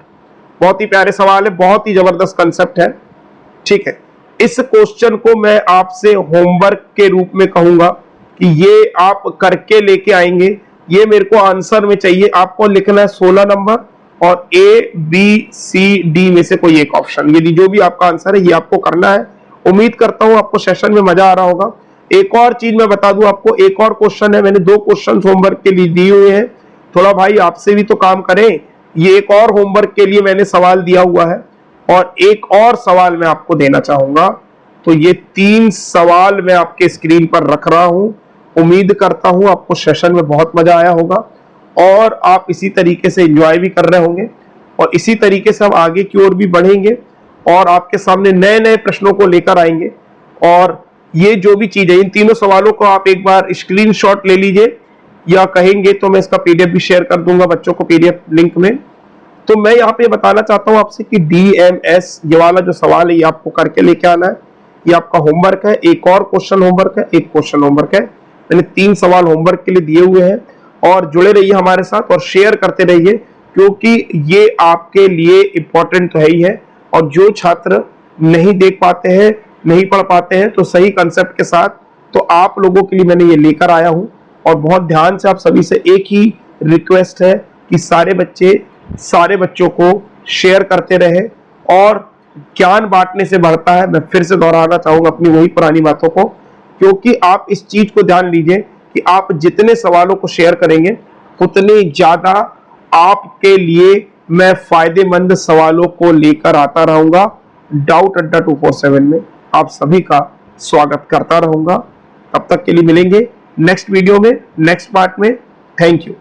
बहुत ही प्यारे सवाल है, बहुत ही जबरदस्त कंसेप्ट है। ठीक है, इस क्वेश्चन को मैं आपसे होमवर्क के रूप में कहूंगा कि ये आप करके लेके आएंगे। ये मेरे को आंसर में चाहिए, आपको लिखना है 16 नंबर, और ए बी सी डी में से कोई एक ऑप्शन, ये जो भी आपका आंसर है ये आपको करना है। उम्मीद करता हूं आपको सेशन में मजा आ रहा होगा। एक और चीज मैं बता दूं आपको, एक और क्वेश्चन है, मैंने 2 क्वेश्चन होमवर्क के लिए दिए हुए हैं। थोड़ा भाई आपसे भी तो काम करें, ये एक और होमवर्क के लिए मैंने सवाल दिया हुआ है, और एक और सवाल मैं आपको देना चाहूंगा। तो ये 3 सवाल मैं आपके स्क्रीन पर रख रहा हूं। उम्मीद करता हूं आपको सेशन में बहुत मजा आया होगा, और आप इसी तरीके से एंजॉय भी कर रहे होंगे, और इसी तरीके से हम आगे की ओर भी बढ़ेंगे, और आपके सामने नए नए प्रश्नों को लेकर आएंगे। और ये जो भी चीज है, इन तीनों सवालों को आप एक बार स्क्रीनशॉट ले लीजिए, या कहेंगे तो मैं इसका पीडीएफ भी शेयर कर दूंगा बच्चों को पीडीएफ लिंक में। तो मैं यहाँ पे बताना चाहता हूँ आपसे कि डीएमएस ये वाला जो सवाल है ये आपको करके लेके आना है। ये आपका होमवर्क है, एक और क्वेश्चन होमवर्क है, एक क्वेश्चन होमवर्क है। मैंने 3 सवाल होमवर्क के लिए दिए हुए हैं, और जुड़े रहिए हमारे साथ और शेयर करते रहिए, क्योंकि ये आपके लिए इंपॉर्टेंट तो है ही है। और जो छात्र नहीं देख पाते हैं, नहीं पढ़ पाते हैं, तो सही कंसेप्ट के साथ तो आप लोगों के लिए मैंने ये लेकर आया हूं। और बहुत ध्यान से आप सभी से एक ही रिक्वेस्ट है कि सारे बच्चों को शेयर करते रहे, और ज्ञान बांटने से बढ़ता है। मैं फिर से दोहराना चाहूंगा अपनी वही पुरानी बातों को, क्योंकि आप इस चीज को ध्यान लीजिए कि आप जितने सवालों को शेयर करेंगे उतने ज्यादा आपके लिए मैं फायदेमंद सवालों को लेकर आता रहूंगा। डाउट अड्डा 247 में आप सभी का स्वागत करता रहूंगा। तब तक के लिए मिलेंगे नेक्स्ट वीडियो में, नेक्स्ट पार्ट में। Thank you.